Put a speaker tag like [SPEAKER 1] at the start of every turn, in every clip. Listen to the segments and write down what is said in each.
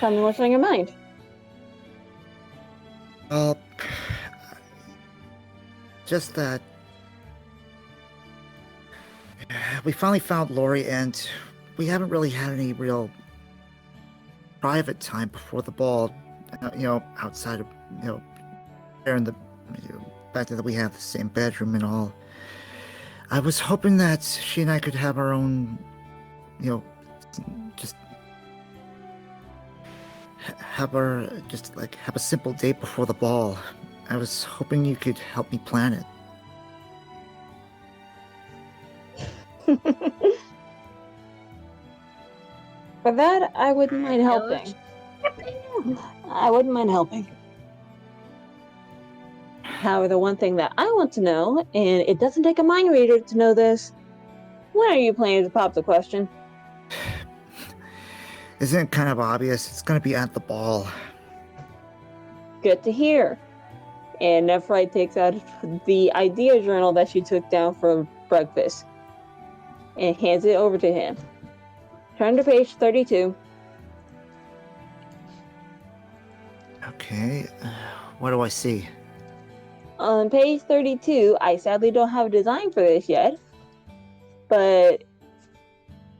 [SPEAKER 1] Tell me what's on your mind.
[SPEAKER 2] Well, just that we finally found Lori, and we haven't really had any real private time before the ball. Outside of there in the fact that we have the same bedroom and all. I was hoping that she and I could have our own, just have a simple date before the ball. I was hoping you could help me plan it.
[SPEAKER 1] For that, I wouldn't mind helping. I wouldn't mind helping. However, the one thing that I want to know, and it doesn't take a mind reader to know this, when are you planning to pop the question?
[SPEAKER 2] Isn't it kind of obvious? It's going to be at the ball.
[SPEAKER 1] Good to hear. And Nephrite takes out the idea journal that she took down for breakfast and hands it over to him. Turn to page 32.
[SPEAKER 2] Okay, what do I see?
[SPEAKER 1] On page 32, I sadly don't have a design for this yet, but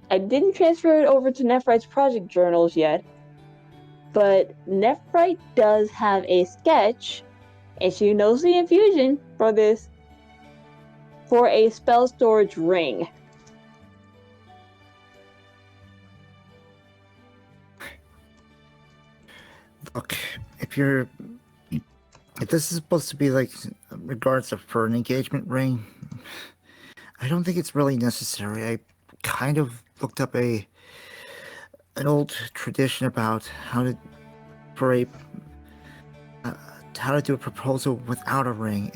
[SPEAKER 1] I didn't transfer it over to Nephrite's project journals yet. But Nephrite does have a sketch, and she knows the infusion for this, for a spell storage ring.
[SPEAKER 2] Look, if this is supposed to be like regards to for an engagement ring, I don't think it's really necessary. I kind of looked up an old tradition about how to do a proposal without a ring.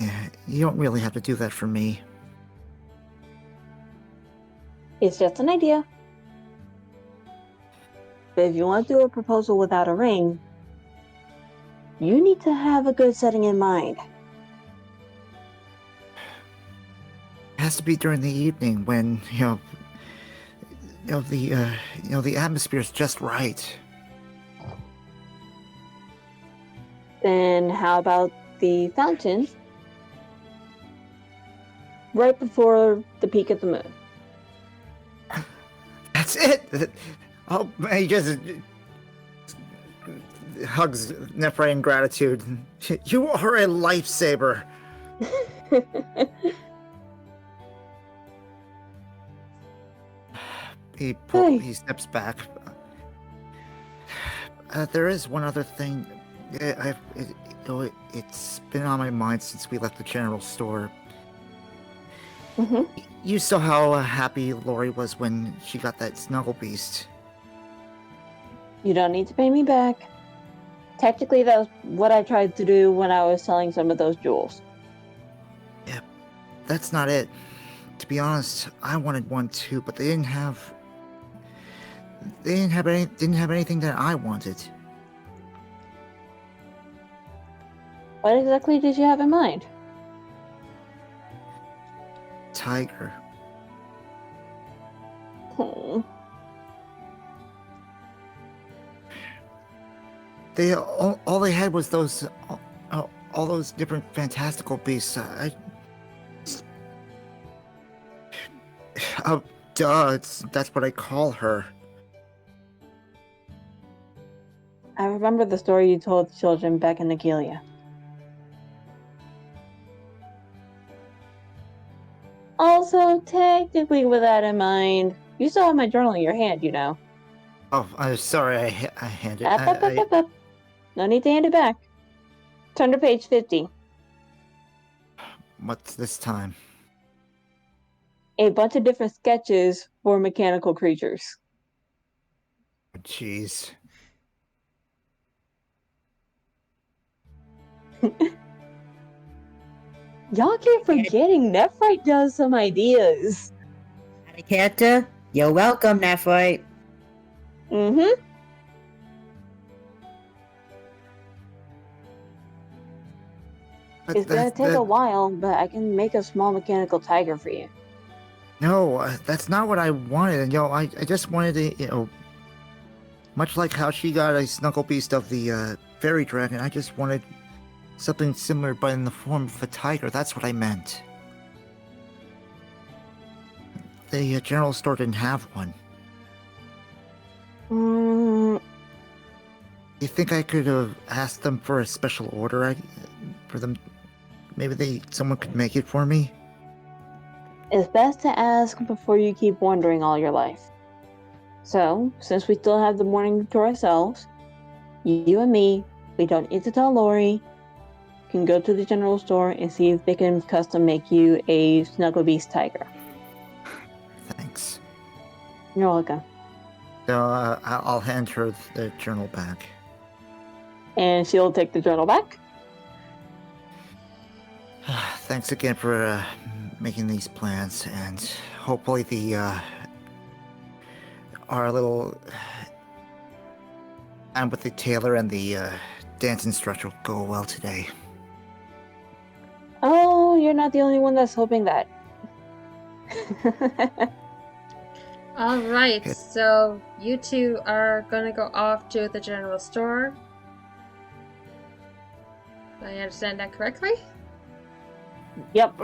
[SPEAKER 2] You don't really have to do that for me.
[SPEAKER 1] It's just an idea. But if you want to do a proposal without a ring, you need to have a good setting in mind.
[SPEAKER 2] It has to be during the evening when the atmosphere is just right.
[SPEAKER 1] Then how about the fountain right before the peak of the moon?
[SPEAKER 2] That's it. Oh, he just hugs Nephrite in gratitude. You are a lifesaver. He steps back. There is one other thing. It's been on my mind since we left the general store.
[SPEAKER 1] Mm-hmm.
[SPEAKER 2] You saw how happy Lori was when she got that snuggle beast.
[SPEAKER 1] You don't need to pay me back. Technically, that was what I tried to do when I was selling some of those jewels.
[SPEAKER 2] Yeah, that's not it. To be honest, I wanted one too, but they didn't have anything that I wanted.
[SPEAKER 1] What exactly did you have in mind?
[SPEAKER 2] Tiger.
[SPEAKER 1] Hmm.
[SPEAKER 2] They all they had was those all those different fantastical beasts. That's what I call her.
[SPEAKER 1] I remember the story you told the children back in Nigeria. Also, technically, with that in mind, you still have my journal in your hand, you know.
[SPEAKER 2] Oh, I'm sorry. I handed it.
[SPEAKER 1] Up. No need to hand it back. Turn to page 50.
[SPEAKER 2] What's this time?
[SPEAKER 1] A bunch of different sketches for mechanical creatures.
[SPEAKER 2] Jeez.
[SPEAKER 1] Y'all keep forgetting Nephrite does some ideas.
[SPEAKER 3] Character, you're welcome, Nephrite.
[SPEAKER 1] Mm-hmm. It's gonna take a while, but I can make a small mechanical tiger for you.
[SPEAKER 2] No, that's not what I wanted. I just wanted to, Much like how she got a snuggle beast of the fairy dragon, I just wanted something similar but in the form of a tiger. That's what I meant. The general store didn't have one. You think I could have asked them for a special order for them? Maybe someone could make it for me?
[SPEAKER 1] It's best to ask before you keep wondering all your life. So, since we still have the morning to ourselves, you and me, we don't need to tell Lori, can go to the general store and see if they can custom make you a Snuggle Beast tiger.
[SPEAKER 2] Thanks.
[SPEAKER 1] You're welcome.
[SPEAKER 2] So I'll hand her the journal back.
[SPEAKER 1] And she'll take the journal back.
[SPEAKER 2] Thanks again for making these plans, and hopefully our little time with the tailor and the dance instructor will go well today.
[SPEAKER 1] Oh, you're not the only one that's hoping that.
[SPEAKER 4] All right, so you two are gonna go off to the general store. Do I understand that correctly?
[SPEAKER 1] Yep.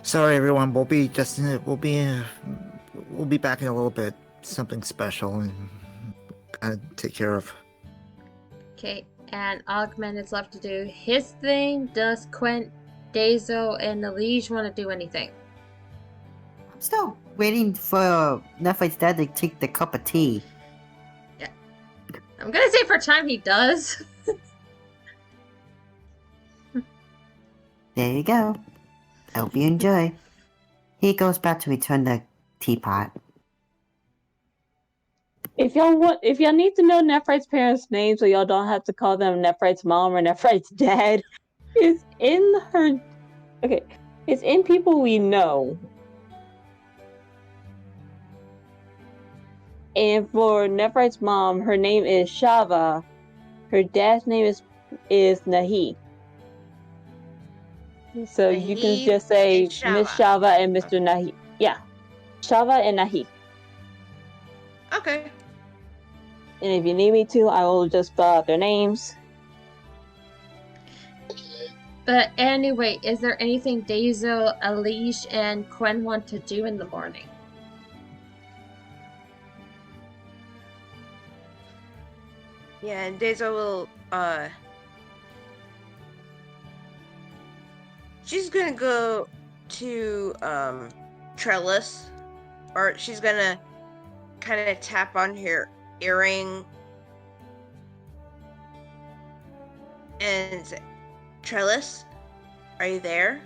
[SPEAKER 2] Sorry, everyone. We'll be back in a little bit. Something special and gotta take care of.
[SPEAKER 4] Okay, and Augment is left to do his thing. Does Quent, Dazo, and the Liege want to do anything?
[SPEAKER 3] I'm still waiting for Nephi's dad to take the cup of tea.
[SPEAKER 4] Yeah. I'm gonna say for time he does.
[SPEAKER 3] There you go. Hope you enjoy. He goes back to return the teapot.
[SPEAKER 1] If y'all need to know Nephrite's parents' names so y'all don't have to call them Nephrite's mom or Nephrite's dad, it's in people we know. And for Nephrite's mom, her name is Shava. Her dad's name is Nahi. So you can just say Miss Shava and Mr. Nahi. Yeah. Shava and Nahi.
[SPEAKER 5] Okay.
[SPEAKER 1] And if you need me to, I will just spell out their names.
[SPEAKER 4] But anyway, is there anything Dazo, Alish, and Quen want to do in the morning?
[SPEAKER 5] Yeah, and Dazo will, she's gonna go to, Trellis, or she's gonna kind of tap on her earring and say, Trellis, are you there?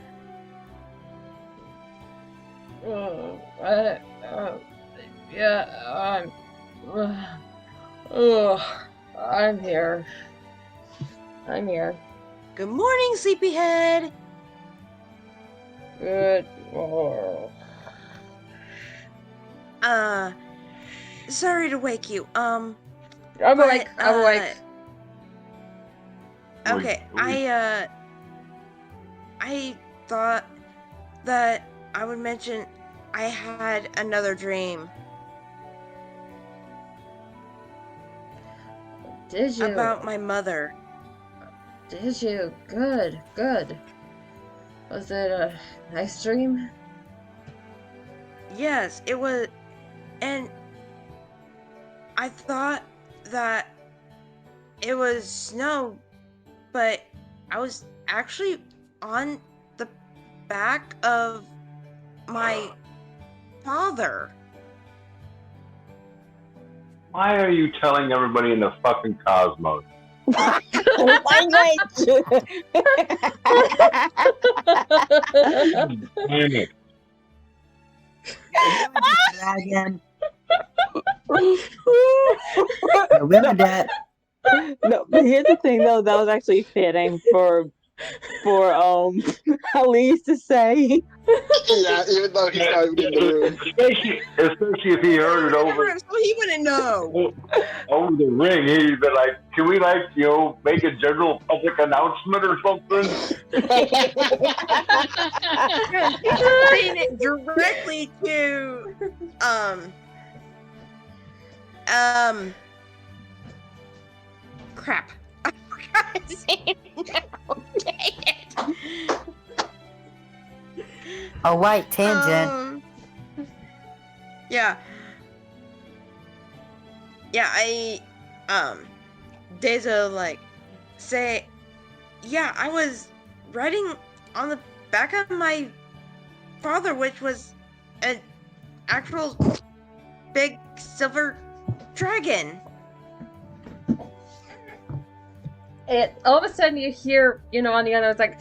[SPEAKER 4] Yeah, I'm here. I'm here.
[SPEAKER 5] Good morning, sleepyhead.
[SPEAKER 4] Good.
[SPEAKER 5] Sorry to wake you.
[SPEAKER 4] I'm awake. I'm awake.
[SPEAKER 5] Okay, I thought that I would mention I had another dream.
[SPEAKER 4] Did you?
[SPEAKER 5] About my mother.
[SPEAKER 4] Did you? Good, good. Was it a nice dream?
[SPEAKER 5] Yes, it was, and I thought that it was snow, but I was actually on the back of my father.
[SPEAKER 6] Why are you telling everybody in the fucking cosmos?
[SPEAKER 1] Oh my god!
[SPEAKER 6] Damn it.
[SPEAKER 3] Dragon. Remember that.
[SPEAKER 1] No, but here's the thing though, that was actually fitting for Elise to say.
[SPEAKER 7] Yeah, even though he's not even in the room.
[SPEAKER 6] Especially if he heard it over
[SPEAKER 5] So he wouldn't know.
[SPEAKER 6] over the ring. He'd be like, can we make a general public announcement or something?
[SPEAKER 5] He's saying it directly to Crap. I forgot his name now. Dang it.
[SPEAKER 3] Oh, right, tangent.
[SPEAKER 5] Yeah. Yeah, Dezo, like, say, yeah, I was riding on the back of my father, which was an actual big silver dragon.
[SPEAKER 4] And all of a sudden you hear, on the other, it's like,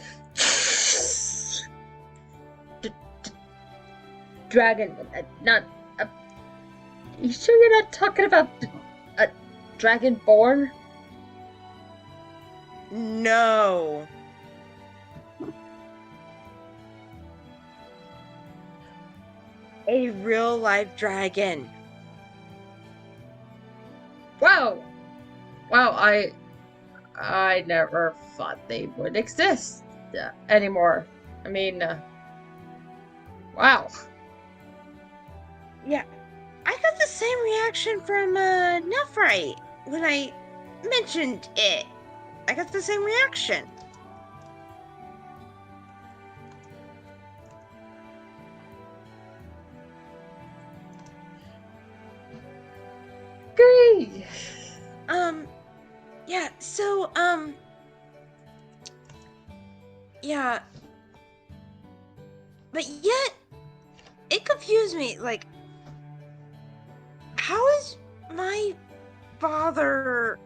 [SPEAKER 4] dragon, not. You sure you're not talking about a dragonborn?
[SPEAKER 5] No. A real life dragon.
[SPEAKER 4] Wow. Wow, I never thought they would exist anymore. I mean, wow.
[SPEAKER 5] Yeah, I got the same reaction from Nephrite when I mentioned it. I got the same reaction.
[SPEAKER 4] Great.
[SPEAKER 5] Yeah, so, yeah. But yet, it confused me, like, how is my father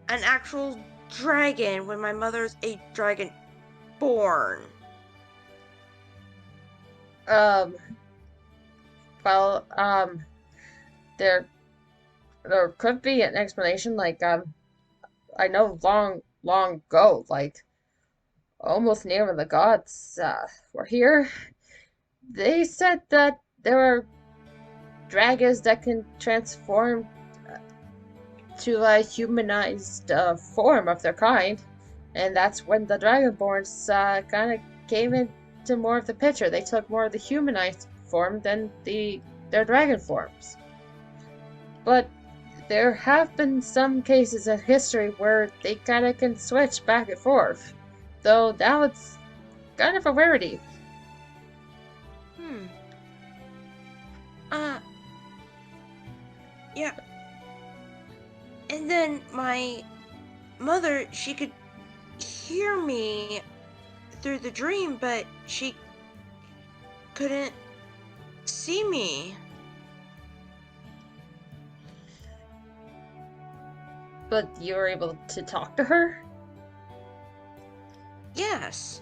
[SPEAKER 5] an actual dragon when my mother's a dragon born?
[SPEAKER 4] Well, there could be an explanation, like, I know long ago, like, almost near when the gods, were here, they said that there are dragons that can transform to a humanized, form of their kind, and that's when the Dragonborns, kind of came into more of the picture. They took more of the humanized form than their dragon forms. But there have been some cases in history where they kind of can switch back and forth, though now it's kind of a rarity.
[SPEAKER 5] Yeah. And then my mother, she could hear me through the dream, but she couldn't see me.
[SPEAKER 4] But you were able to talk to her?
[SPEAKER 5] Yes.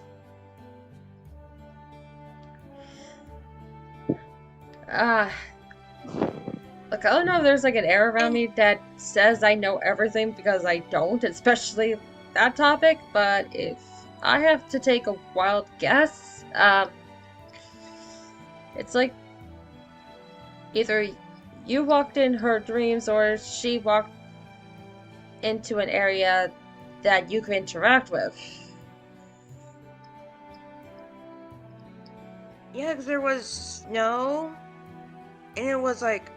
[SPEAKER 4] Look, I don't know if there's like an air around me that says I know everything because I don't, especially that topic, but if I have to take a wild guess, it's like either you walked in her dreams or she walked into an area that you can interact with.
[SPEAKER 5] Yeah, because there was snow, and it was like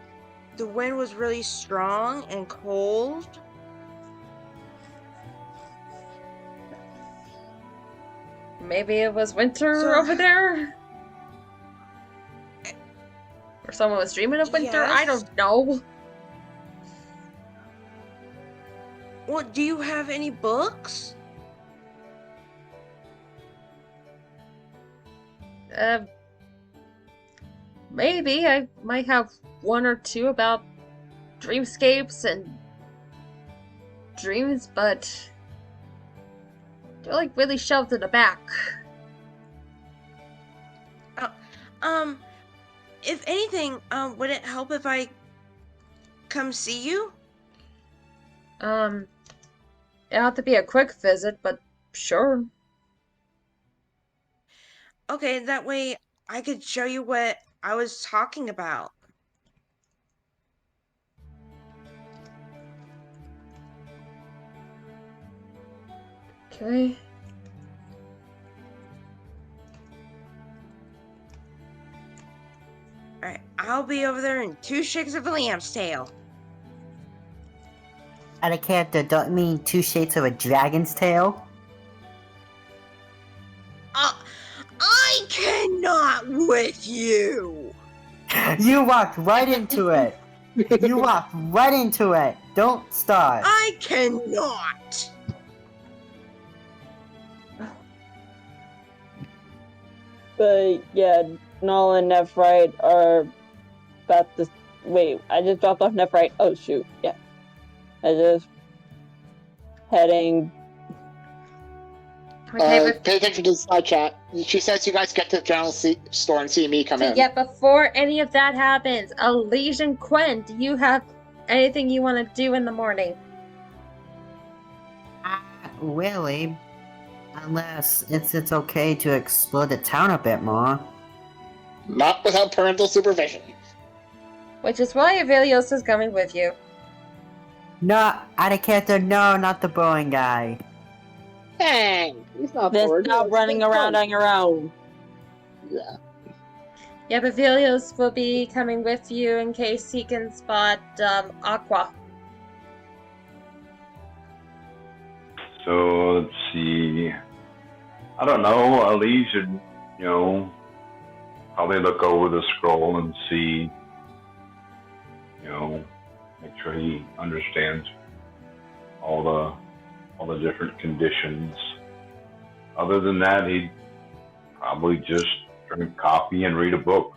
[SPEAKER 5] the wind was really strong and cold.
[SPEAKER 4] Maybe it was winter over there? Or someone was dreaming of winter?
[SPEAKER 5] Yes.
[SPEAKER 4] I don't know.
[SPEAKER 5] Well, do you have any books?
[SPEAKER 4] Maybe I might have one or two about dreamscapes and dreams, but they're like really shoved in the back.
[SPEAKER 5] If anything, would it help if I come see you?
[SPEAKER 4] It'll have to be a quick visit, but sure.
[SPEAKER 5] Okay, that way I could show you what I was talking about.
[SPEAKER 4] Okay.
[SPEAKER 5] Alright, I'll be over there in 2 shakes of a lamb's tail.
[SPEAKER 3] Out of character, don't you mean 2 shades of a dragon's tail?
[SPEAKER 5] I cannot with you.
[SPEAKER 3] You walked right into it. You walked right into it. Don't start.
[SPEAKER 5] I cannot.
[SPEAKER 1] But yeah, Null and Nephrite are about to. Wait, I just dropped off Nephrite. Oh shoot, yeah. I just heading.
[SPEAKER 4] Okay,
[SPEAKER 7] Pay attention to the side chat. She says you guys get to the general store and see me come in.
[SPEAKER 4] yet before any of that happens, Elysian Quinn, do you have anything you want to do in the morning?
[SPEAKER 3] Really? Unless it's okay to explore the town a bit more.
[SPEAKER 7] Not without parental supervision.
[SPEAKER 4] Which is why Avelios is coming with you.
[SPEAKER 3] No, out of character, no, not the boring guy.
[SPEAKER 7] Hey, he's not
[SPEAKER 1] Then
[SPEAKER 7] bored.
[SPEAKER 1] stop running around on your own.
[SPEAKER 7] Yeah.
[SPEAKER 4] Yep, Avelios will be coming with you in case he can spot Aqua.
[SPEAKER 6] So let's see. I don't know. Ali should, probably look over the scroll and see, make sure he understands all the different conditions. Other than that, he'd probably just drink coffee and read a book.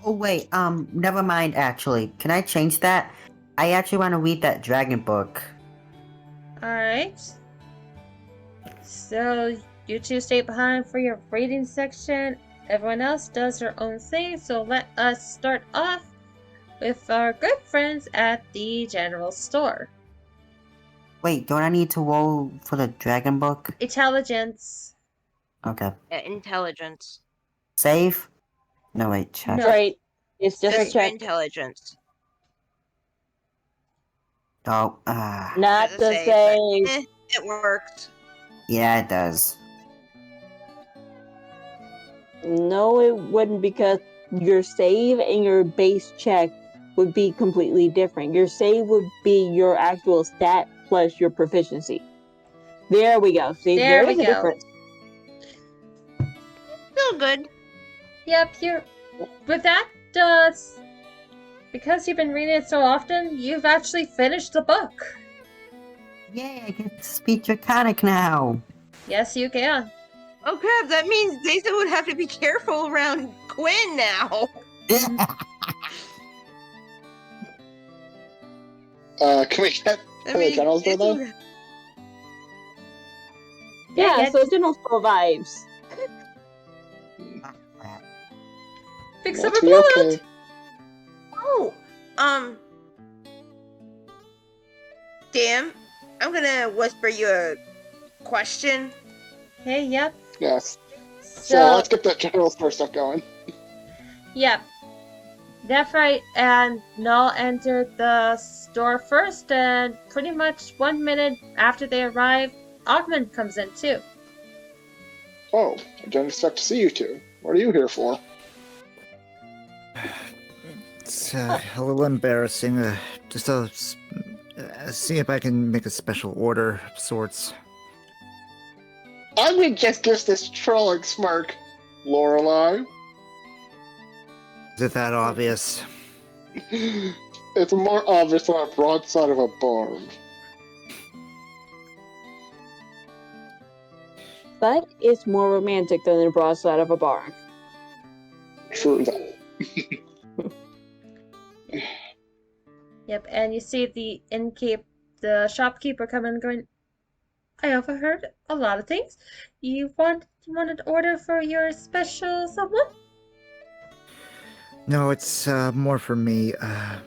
[SPEAKER 3] Oh wait, never mind actually. Can I change that? I actually want to read that dragon book.
[SPEAKER 4] Alright. So, you two stay behind for your reading section. Everyone else does their own thing, so let us start off with our good friends at the general store.
[SPEAKER 3] Wait, don't I need to roll for the dragon book?
[SPEAKER 4] Intelligence.
[SPEAKER 3] Okay.
[SPEAKER 5] Intelligence.
[SPEAKER 3] Save? No, wait, check.
[SPEAKER 4] No.
[SPEAKER 1] Right. It's just a check.
[SPEAKER 5] Intelligence.
[SPEAKER 3] Oh,
[SPEAKER 1] Not
[SPEAKER 5] As a
[SPEAKER 1] the
[SPEAKER 5] save,
[SPEAKER 1] same.
[SPEAKER 5] it works.
[SPEAKER 3] yeah, it does.
[SPEAKER 1] No, it wouldn't, because your save and your base check would be completely different. Your save would be your actual stat plus your proficiency. There we go. See,
[SPEAKER 4] There
[SPEAKER 1] there is
[SPEAKER 4] we
[SPEAKER 1] a
[SPEAKER 4] go.
[SPEAKER 1] difference.
[SPEAKER 5] Still good.
[SPEAKER 4] Yep, you're... With that, because you've been reading it so often, you've actually finished the book.
[SPEAKER 3] Yay, I get to speak Draconic now.
[SPEAKER 4] Yes, you can.
[SPEAKER 5] Oh crap, that means Zaza would have to be careful around Quinn now.
[SPEAKER 7] Can we get
[SPEAKER 5] I
[SPEAKER 7] to the general store
[SPEAKER 5] Zaza
[SPEAKER 7] though?
[SPEAKER 5] would-
[SPEAKER 1] Yeah,
[SPEAKER 4] yeah.
[SPEAKER 1] so general store vibes.
[SPEAKER 4] Fix up
[SPEAKER 7] That'd
[SPEAKER 4] a
[SPEAKER 7] be
[SPEAKER 4] bullet!
[SPEAKER 7] okay.
[SPEAKER 5] Oh, damn. I'm gonna whisper you a question.
[SPEAKER 4] Hey, yep.
[SPEAKER 7] Yes. So
[SPEAKER 4] So,
[SPEAKER 7] let's get the general store stuff going.
[SPEAKER 4] yep. Nephrite and Null entered the store first, and pretty much 1 minute after they arrive, Ogman comes in too.
[SPEAKER 7] Oh, I didn't expect to see you two. What are you here for?
[SPEAKER 2] It's a little embarrassing. Just see if I can make a special order of sorts.
[SPEAKER 7] I would just give this trolling smirk, Lorelei.
[SPEAKER 2] Is it that obvious?
[SPEAKER 7] It's more obvious than a broadside of a barn.
[SPEAKER 1] But it's more romantic than the broadside of a barn.
[SPEAKER 7] True that.
[SPEAKER 4] Yep, and you see the shopkeeper come in going, I overheard a lot of things. You wanted to order for your special someone?
[SPEAKER 2] No, it's more for me. I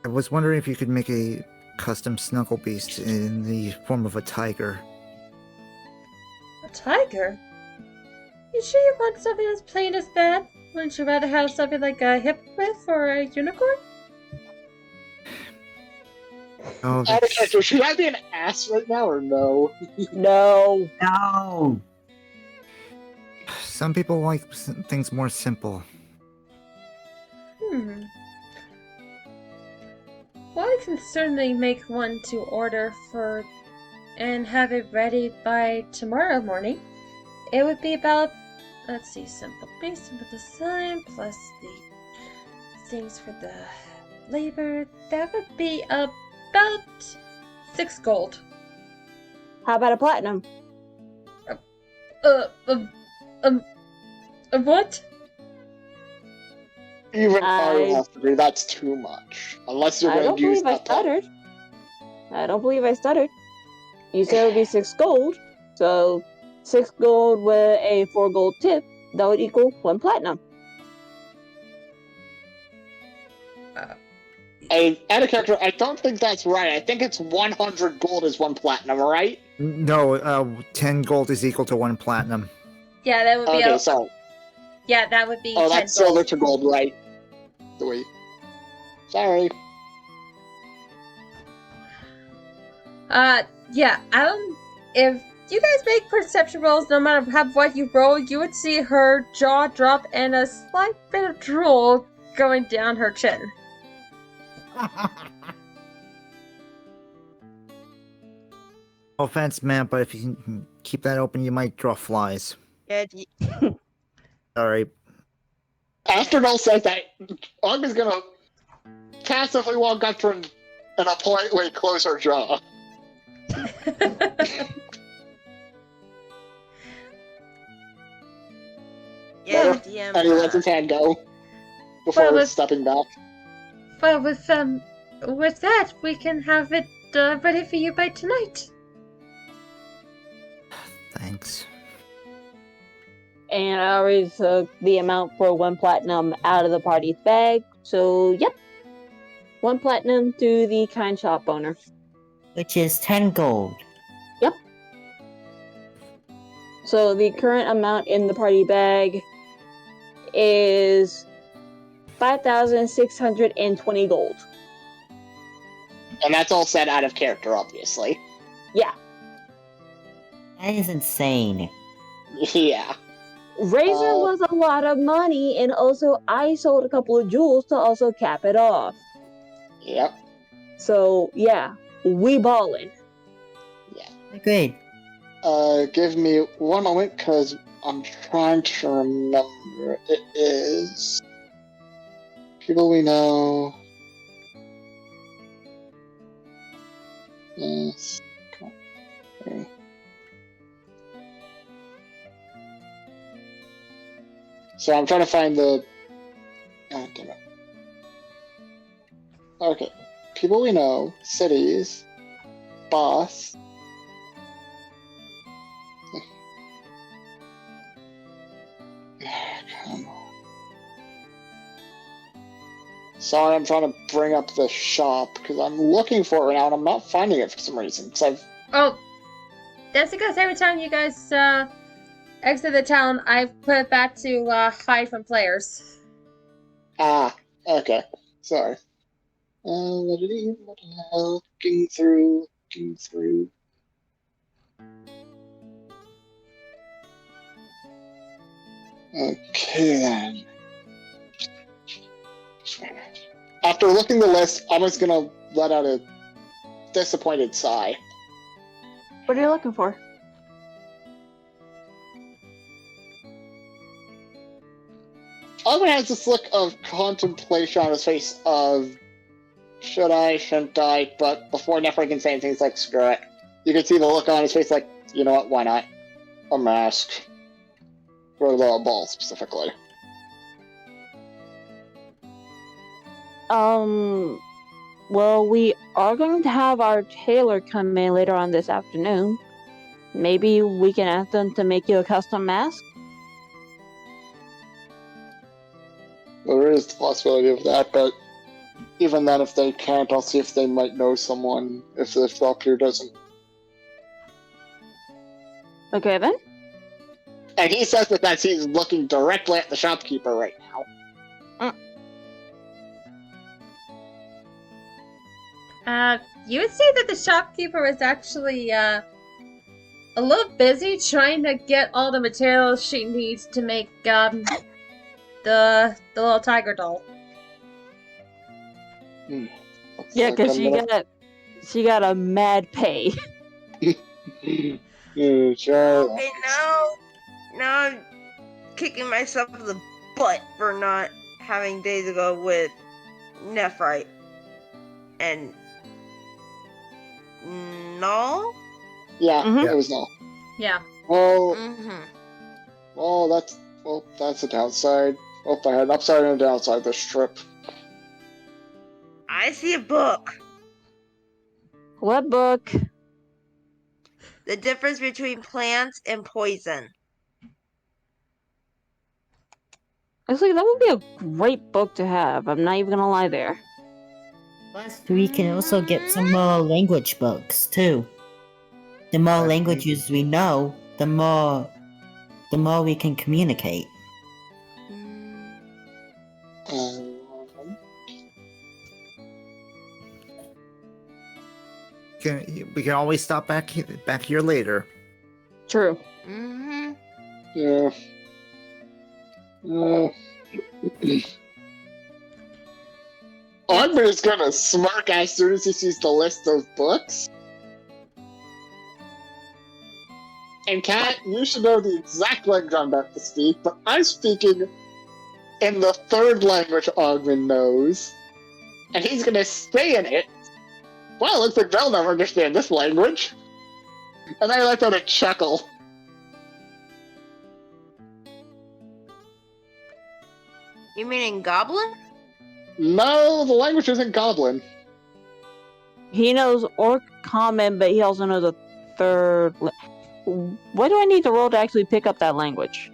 [SPEAKER 2] was wondering if you could make a custom snuggle beast in the form of a tiger.
[SPEAKER 4] A tiger? You sure you want something as plain as that? Wouldn't you rather have something like a hippogriff or a unicorn?
[SPEAKER 2] Oh,
[SPEAKER 7] Out of character, should I be an ass right now or no?
[SPEAKER 1] No.
[SPEAKER 3] No!
[SPEAKER 2] some people like things more simple.
[SPEAKER 4] Well, I can certainly make one to order for and have it ready by tomorrow morning. It would be about, let's see, simple base, simple design, plus the things for the labor. That would be about 6 gold.
[SPEAKER 1] How about a platinum?
[SPEAKER 4] What?
[SPEAKER 7] Even I
[SPEAKER 1] I-
[SPEAKER 7] have to agree that's too much. Unless you're
[SPEAKER 1] I
[SPEAKER 7] going
[SPEAKER 1] don't
[SPEAKER 7] to use
[SPEAKER 1] believe I
[SPEAKER 7] that platinum.
[SPEAKER 1] stuttered. I don't believe I stuttered. You said it would be 6 gold, so 6 gold with a 4 gold tip, that would equal 1 platinum.
[SPEAKER 7] Out of character, I don't think that's right. I think it's 100 gold is 1 platinum, right?
[SPEAKER 2] No, 10 gold is equal to 1 platinum.
[SPEAKER 4] Yeah, that would be
[SPEAKER 7] Okay, so
[SPEAKER 4] yeah, that would be 10
[SPEAKER 7] that's
[SPEAKER 4] gold.
[SPEAKER 7] silver to gold, right? Sorry.
[SPEAKER 4] Yeah, if you guys make perception rolls, no matter what you roll, you would see her jaw drop and a slight bit of drool going down her chin.
[SPEAKER 2] No offense, man, but if you can keep that open, you might draw flies.
[SPEAKER 5] Yeah,
[SPEAKER 2] Sorry.
[SPEAKER 7] After Noel says that, Ogg is gonna passively walk up to her and politely close her jaw.
[SPEAKER 5] yeah,
[SPEAKER 7] Well,
[SPEAKER 5] DM.
[SPEAKER 7] And he lets his hand go before
[SPEAKER 4] Well,
[SPEAKER 7] stepping back.
[SPEAKER 4] Well, with that, we can have it ready for you by tonight.
[SPEAKER 2] Thanks.
[SPEAKER 1] And I already took the amount for 1 platinum out of the party's bag, so yep. 1 platinum to the kind shop owner.
[SPEAKER 3] Which is 10 gold.
[SPEAKER 1] So the current amount in the party bag is 5,620 gold.
[SPEAKER 7] And that's all said out of character, obviously.
[SPEAKER 1] Yeah.
[SPEAKER 3] That is insane.
[SPEAKER 7] Yeah.
[SPEAKER 1] Razor was a lot of money, and also I sold a couple of jewels to also cap it off.
[SPEAKER 7] Yep.
[SPEAKER 1] So yeah, we ballin'.
[SPEAKER 3] Agreed.
[SPEAKER 7] Give me one moment, because I'm trying to remember. It is... people we know... Yes. Okay. So I'm trying to find the... Oh, damn it. Okay. People we know, cities, boss... Come on. Sorry, I'm trying to bring up the shop because I'm looking for it right now and I'm not finding it for some reason.
[SPEAKER 4] Oh, that's because every time you guys exit the town, I've put it back to hide from players.
[SPEAKER 7] Okay. Sorry. Looking through. Okay then. After looking the list, I'm just gonna let out a disappointed sigh.
[SPEAKER 1] What are you looking for?
[SPEAKER 7] Ogden has this look of contemplation on his face of should I, shouldn't I, but before Nephra can say anything, he's like, screw it. You can see the look on his face like, you know what, why not? A mask. For the ball, specifically.
[SPEAKER 1] Well, we are going to have our tailor come in later on this afternoon. Maybe we can ask them to make you a custom mask?
[SPEAKER 7] There is the possibility of that, but even then, if they can't, I'll see if they might know someone, if the shopkeeper doesn't.
[SPEAKER 1] Okay then.
[SPEAKER 7] And he says that he's looking directly at the shopkeeper right now.
[SPEAKER 4] You would say that the shopkeeper is actually a little busy trying to get all the materials she needs to make the little tiger doll.
[SPEAKER 1] Yeah,
[SPEAKER 7] Like
[SPEAKER 1] because
[SPEAKER 7] a little-
[SPEAKER 1] she got a mad pay.
[SPEAKER 7] Yeah, sure.
[SPEAKER 5] Okay, now I'm kicking myself in the butt for not having days ago with Nephrite and no.
[SPEAKER 7] Yeah,
[SPEAKER 1] Mhm.
[SPEAKER 7] it was no.
[SPEAKER 4] Yeah.
[SPEAKER 7] Well,
[SPEAKER 5] Mm-hmm.
[SPEAKER 7] that's a downside. Well, I had an upside and a downside this trip.
[SPEAKER 5] I see a book.
[SPEAKER 1] What book?
[SPEAKER 5] The difference between plants and poison.
[SPEAKER 1] Actually, that would be a great book to have. I'm not even gonna lie there.
[SPEAKER 3] Plus, we can also get some more language books too. The more
[SPEAKER 2] Right.
[SPEAKER 3] languages we know, the more we can communicate.
[SPEAKER 7] Um,
[SPEAKER 2] We can always stop back here later.
[SPEAKER 1] True.
[SPEAKER 5] Mm-hmm.
[SPEAKER 7] yeah. Ogman is gonna smirk as soon as he sees the list of books. And Kat, you should know the exact language I'm about to speak, but I'm speaking in the third language Ogman knows. And he's gonna say in it, well, looks like they'll never understand this language. And I let out a chuckle.
[SPEAKER 5] You mean in Goblin?
[SPEAKER 7] No, the language isn't Goblin.
[SPEAKER 1] He knows Orc Common, but he also knows a third. What do I need to roll to actually pick up that language?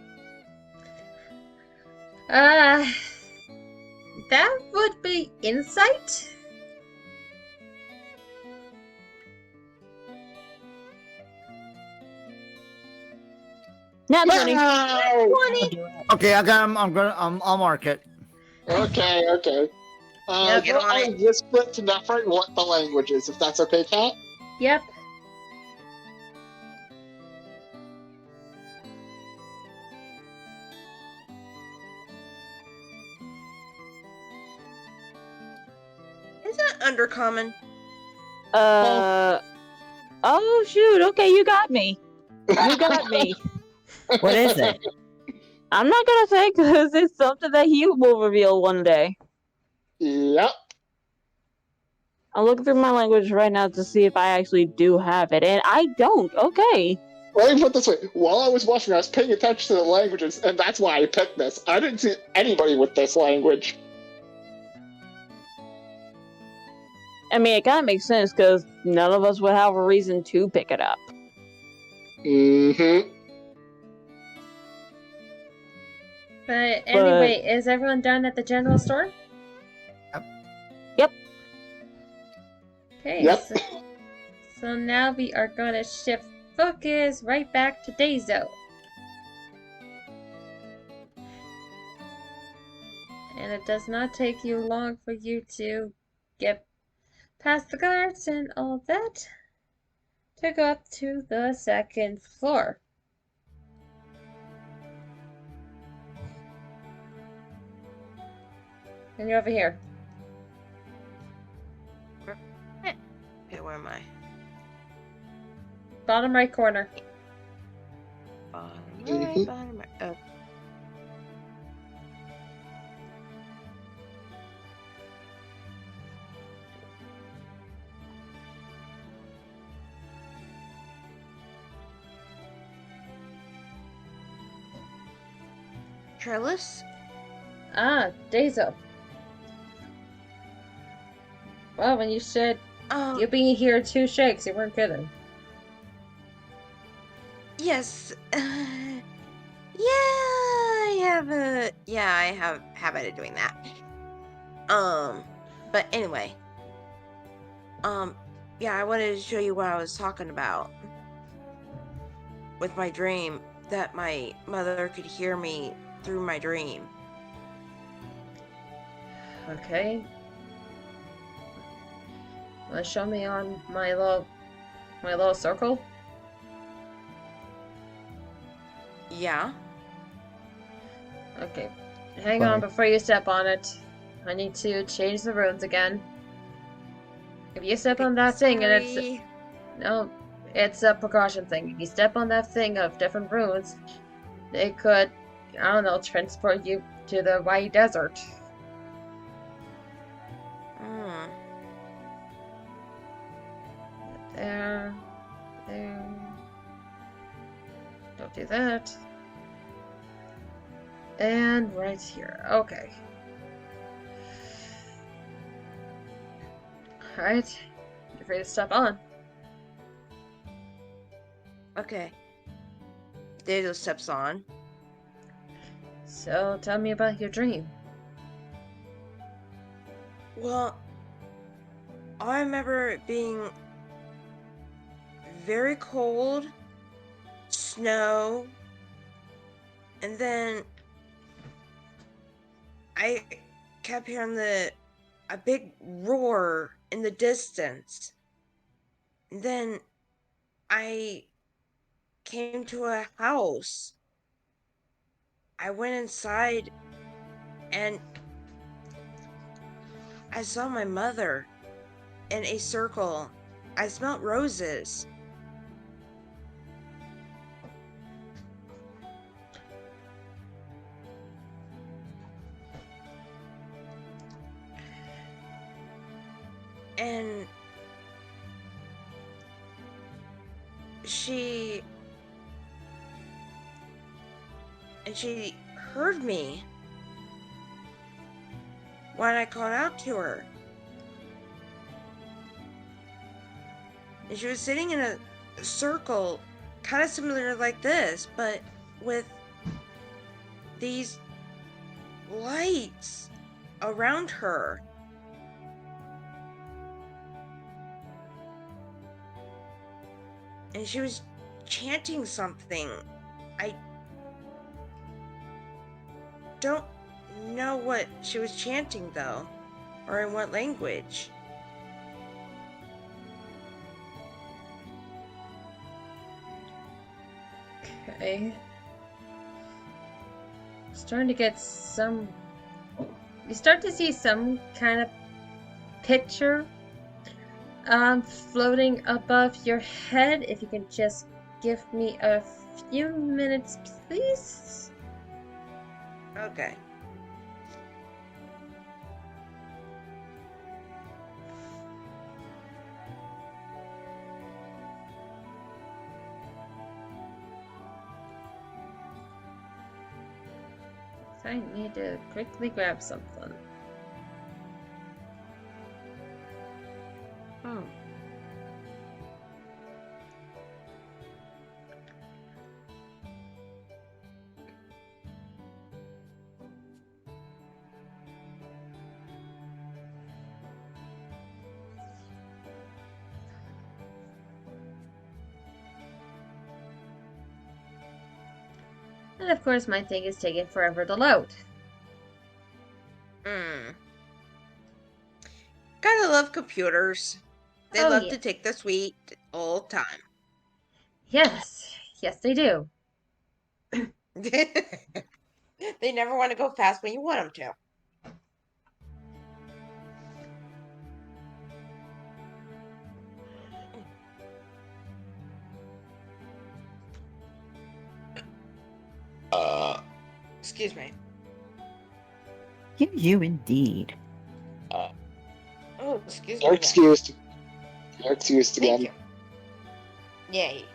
[SPEAKER 4] That would be insight.
[SPEAKER 1] Not 20.
[SPEAKER 7] No!
[SPEAKER 2] Okay, I'll mark it.
[SPEAKER 7] Okay.
[SPEAKER 4] Yeah,
[SPEAKER 5] get on
[SPEAKER 7] I'll
[SPEAKER 5] it.
[SPEAKER 7] whisper it to Nephrite what the language is, if that's okay, Kat?
[SPEAKER 4] Yep.
[SPEAKER 5] Is that undercommon?
[SPEAKER 1] Oh shoot! Okay, you got me. You got me.
[SPEAKER 3] What is it?
[SPEAKER 1] I'm not gonna say because it's something that he will reveal one day.
[SPEAKER 7] Yep.
[SPEAKER 1] I'm looking through my language right now to see if I actually do have it, and I don't. Okay.
[SPEAKER 7] Well, let me put it this way. While I was watching, I was paying attention to the languages, and that's why I picked this. I didn't see anybody with this language.
[SPEAKER 1] I mean, it kind of makes sense because none of us would have a reason to pick it up.
[SPEAKER 7] Mm-hmm.
[SPEAKER 4] But anyway, is everyone done at the general store?
[SPEAKER 1] Yep.
[SPEAKER 4] Okay.
[SPEAKER 7] Yep.
[SPEAKER 4] So now we are gonna shift focus right back to Daiso. And it does not take you long for you to get past the guards and all that to go up to the second floor. And you're over here.
[SPEAKER 5] Okay, where am I?
[SPEAKER 4] Bottom right corner.
[SPEAKER 5] Bottom
[SPEAKER 7] Mhm.
[SPEAKER 5] right, bottom right. Oh. Trellis?
[SPEAKER 4] Ah, Daiso. Well, when you said
[SPEAKER 5] Oh,
[SPEAKER 4] you'll be here in 2 shakes, you weren't kidding.
[SPEAKER 5] yes. I have habit of doing that. But anyway. Yeah, I wanted to show you what I was talking about. With my dream, that my mother could hear me through my dream.
[SPEAKER 4] Okay. Wanna show me on my little circle?
[SPEAKER 5] Yeah.
[SPEAKER 4] Okay. Hang on before you step on it. I need to change the runes again. If you step on that thing and it's
[SPEAKER 5] Sorry.
[SPEAKER 4] no, it's a precaution thing. If you step on that thing of different runes, they could, I don't know, transport you to the White Desert.
[SPEAKER 5] Hmm.
[SPEAKER 4] There. Don't do that. And right here. Okay. Alright. You're free to step on.
[SPEAKER 5] Okay. Daedal steps on.
[SPEAKER 4] So tell me about your dream.
[SPEAKER 5] Well, I remember it being very cold, snow, and then I kept hearing a big roar in the distance. And then I came to a house. I went inside and I saw my mother in a circle. I smelled roses. And she heard me when I called out to her. And she was sitting in a circle, kind of similar like this, but with these lights around her. And she was chanting something. I don't know what she was chanting though, or in what language.
[SPEAKER 4] Okay. Starting to get some. You start to see some kind of picture floating above your head. If you can just give me a few minutes, please.
[SPEAKER 5] Okay.
[SPEAKER 4] I need to quickly grab something.
[SPEAKER 5] Hmm.
[SPEAKER 4] And of course, my thing is taking forever to load.
[SPEAKER 5] Gotta love computers. They
[SPEAKER 4] Oh,
[SPEAKER 5] love
[SPEAKER 4] yeah.
[SPEAKER 5] to take the sweet old time.
[SPEAKER 4] Yes, yes, they do.
[SPEAKER 5] They never want to go fast when you want them to. Excuse me.
[SPEAKER 3] You indeed.
[SPEAKER 5] Oh, excuse
[SPEAKER 7] You're
[SPEAKER 5] me.
[SPEAKER 7] excused. You're excused
[SPEAKER 5] Thank
[SPEAKER 7] again.
[SPEAKER 5] you. Yay.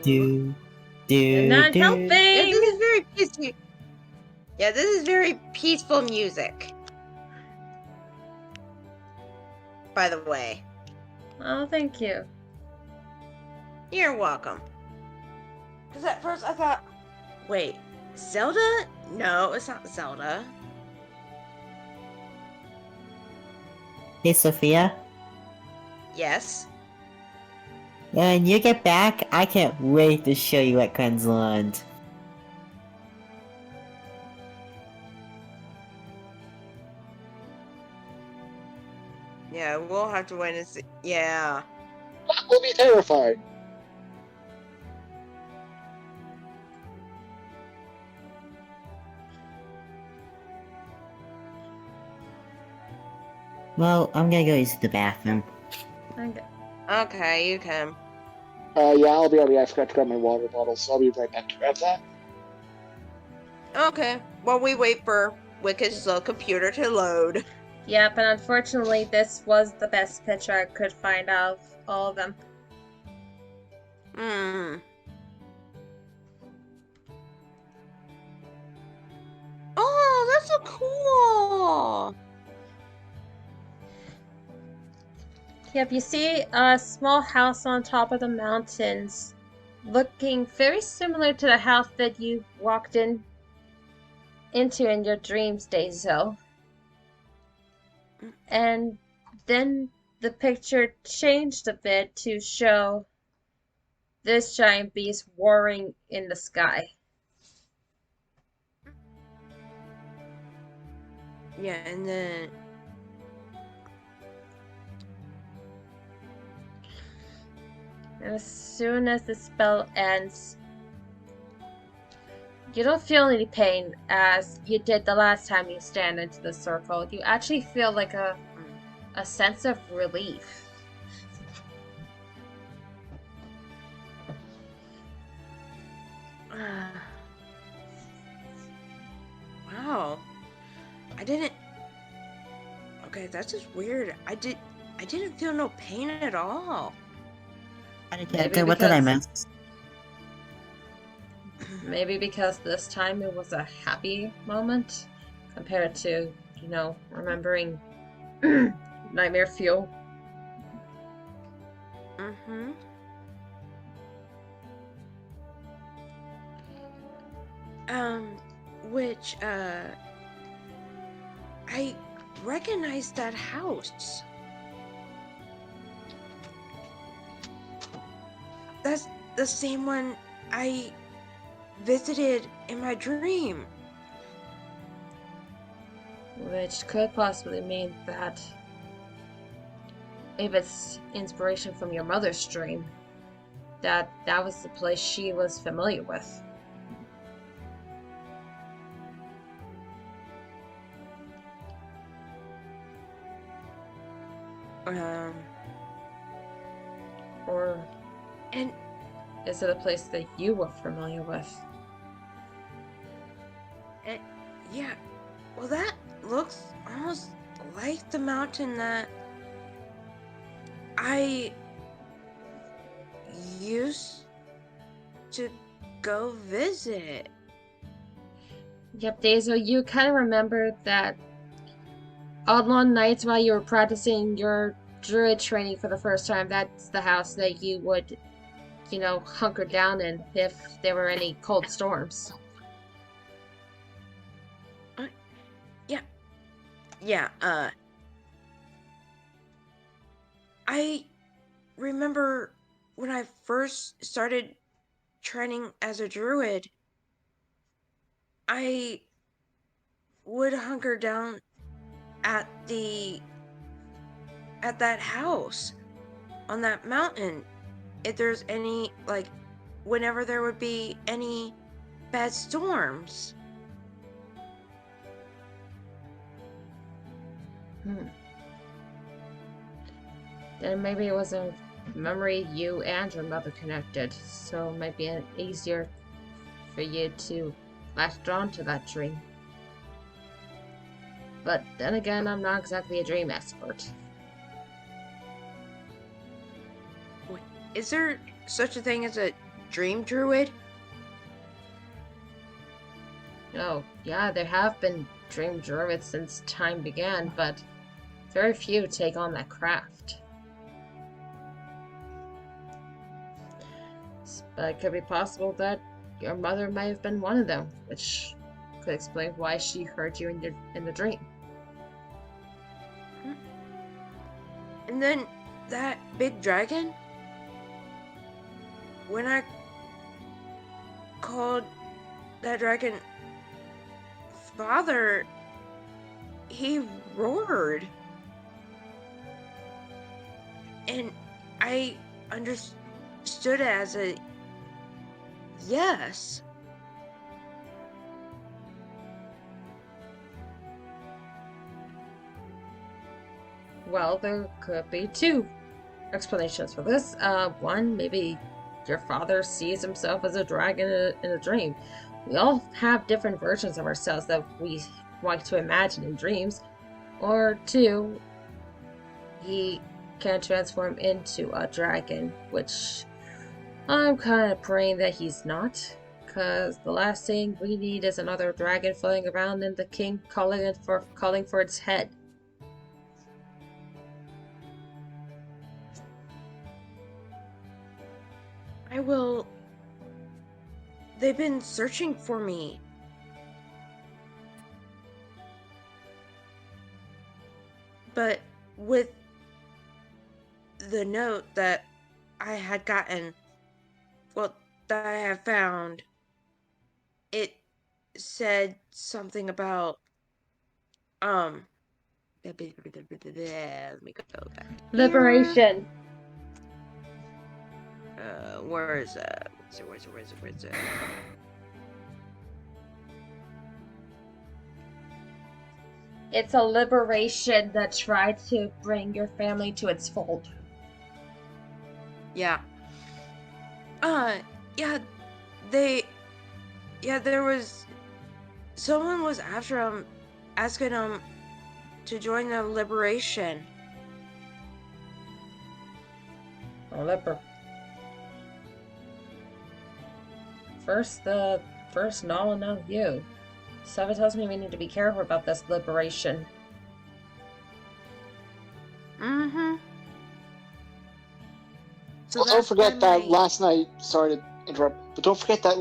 [SPEAKER 3] Do.
[SPEAKER 4] You're not
[SPEAKER 5] Yeah,
[SPEAKER 4] helping!
[SPEAKER 5] this is very peaceful. Yeah, this is very peaceful music. By the way.
[SPEAKER 4] Oh, thank you.
[SPEAKER 5] You're welcome. Because at first I thought, wait, Zelda? No, it's not Zelda.
[SPEAKER 3] Hey, Sophia.
[SPEAKER 5] Yes.
[SPEAKER 3] When you get back, I can't wait to show you what Quen's learned.
[SPEAKER 5] Yeah, we'll have to wait and see. Yeah.
[SPEAKER 7] We'll be terrified.
[SPEAKER 3] Well, I'm gonna go use the bathroom.
[SPEAKER 4] Okay.
[SPEAKER 5] Okay, you can.
[SPEAKER 7] Yeah, I'll be alright. I forgot to grab my water bottle, so I'll be right back to grab that.
[SPEAKER 5] Okay. While we wait for Wicked's computer to load.
[SPEAKER 4] Yeah, but unfortunately, this was the best picture I could find out of all of them.
[SPEAKER 5] Hmm. Oh, that's so cool.
[SPEAKER 4] Yep, you see a small house on top of the mountains, looking very similar to the house that you walked into in your dreams, Daisy. And then the picture changed a bit to show this giant beast warring in the sky.
[SPEAKER 5] Yeah, and then
[SPEAKER 4] And as soon as the spell ends, you don't feel any pain as you did the last time you stand into the circle. You actually feel like a sense of relief.
[SPEAKER 5] wow. I didn't. Okay, that's just weird. I didn't feel no pain at all.
[SPEAKER 3] Okay, what did I miss?
[SPEAKER 4] Maybe because this time it was a happy moment compared to, remembering nightmare fuel.
[SPEAKER 5] Mm-hmm. Which, I recognize that house. That's the same one I visited in my dream.
[SPEAKER 4] Which could possibly mean that if it's inspiration from your mother's dream, that was the place she was familiar with. Or
[SPEAKER 5] And
[SPEAKER 4] is it a place that you were familiar with?
[SPEAKER 5] yeah, well, that looks almost like the mountain that I used to go visit.
[SPEAKER 4] Yep, Daisy, you kind of remember that on long nights while you were practicing your druid training for the first time, that's the house that you would, hunker down in if there were any cold storms.
[SPEAKER 5] Yeah, I remember when I first started training as a druid, I would hunker down at that house on that mountain if there's any, like, whenever there would be any bad storms.
[SPEAKER 4] Then maybe it was a memory you and your mother connected, so it might be easier for you to latch on to that dream. But then again, I'm not exactly a dream expert.
[SPEAKER 5] Wait, is there such a thing as a dream druid?
[SPEAKER 4] Oh, yeah, there have been dream druids since time began, but very few take on that craft. But it could be possible that your mother may have been one of them, which could explain why she heard you in the dream.
[SPEAKER 5] And then that big dragon? When I called that dragon father, he roared. And I understood it as a yes.
[SPEAKER 4] Well, there could be two explanations for this. One, maybe your father sees himself as a dragon in a dream. We all have different versions of ourselves that we like to imagine in dreams. Or two, he can transform into a dragon, which I'm kind of praying that he's not. Because the last thing we need is another dragon floating around and the king calling for its head.
[SPEAKER 5] I will. They've been searching for me. But with the note that I had gotten, well, that I have found, it said something about, let me go back.
[SPEAKER 4] Liberation.
[SPEAKER 5] Where is it? Where is it?
[SPEAKER 4] It's a liberation that tried to bring your family to its fold.
[SPEAKER 5] Yeah. Yeah, there was, someone was after him, asking him to join the liberation.
[SPEAKER 4] First Null and now you. So it tells me we need to be careful about this liberation.
[SPEAKER 5] Mm-hmm. So
[SPEAKER 7] Well, don't forget that last night, sorry to interrupt, but don't forget that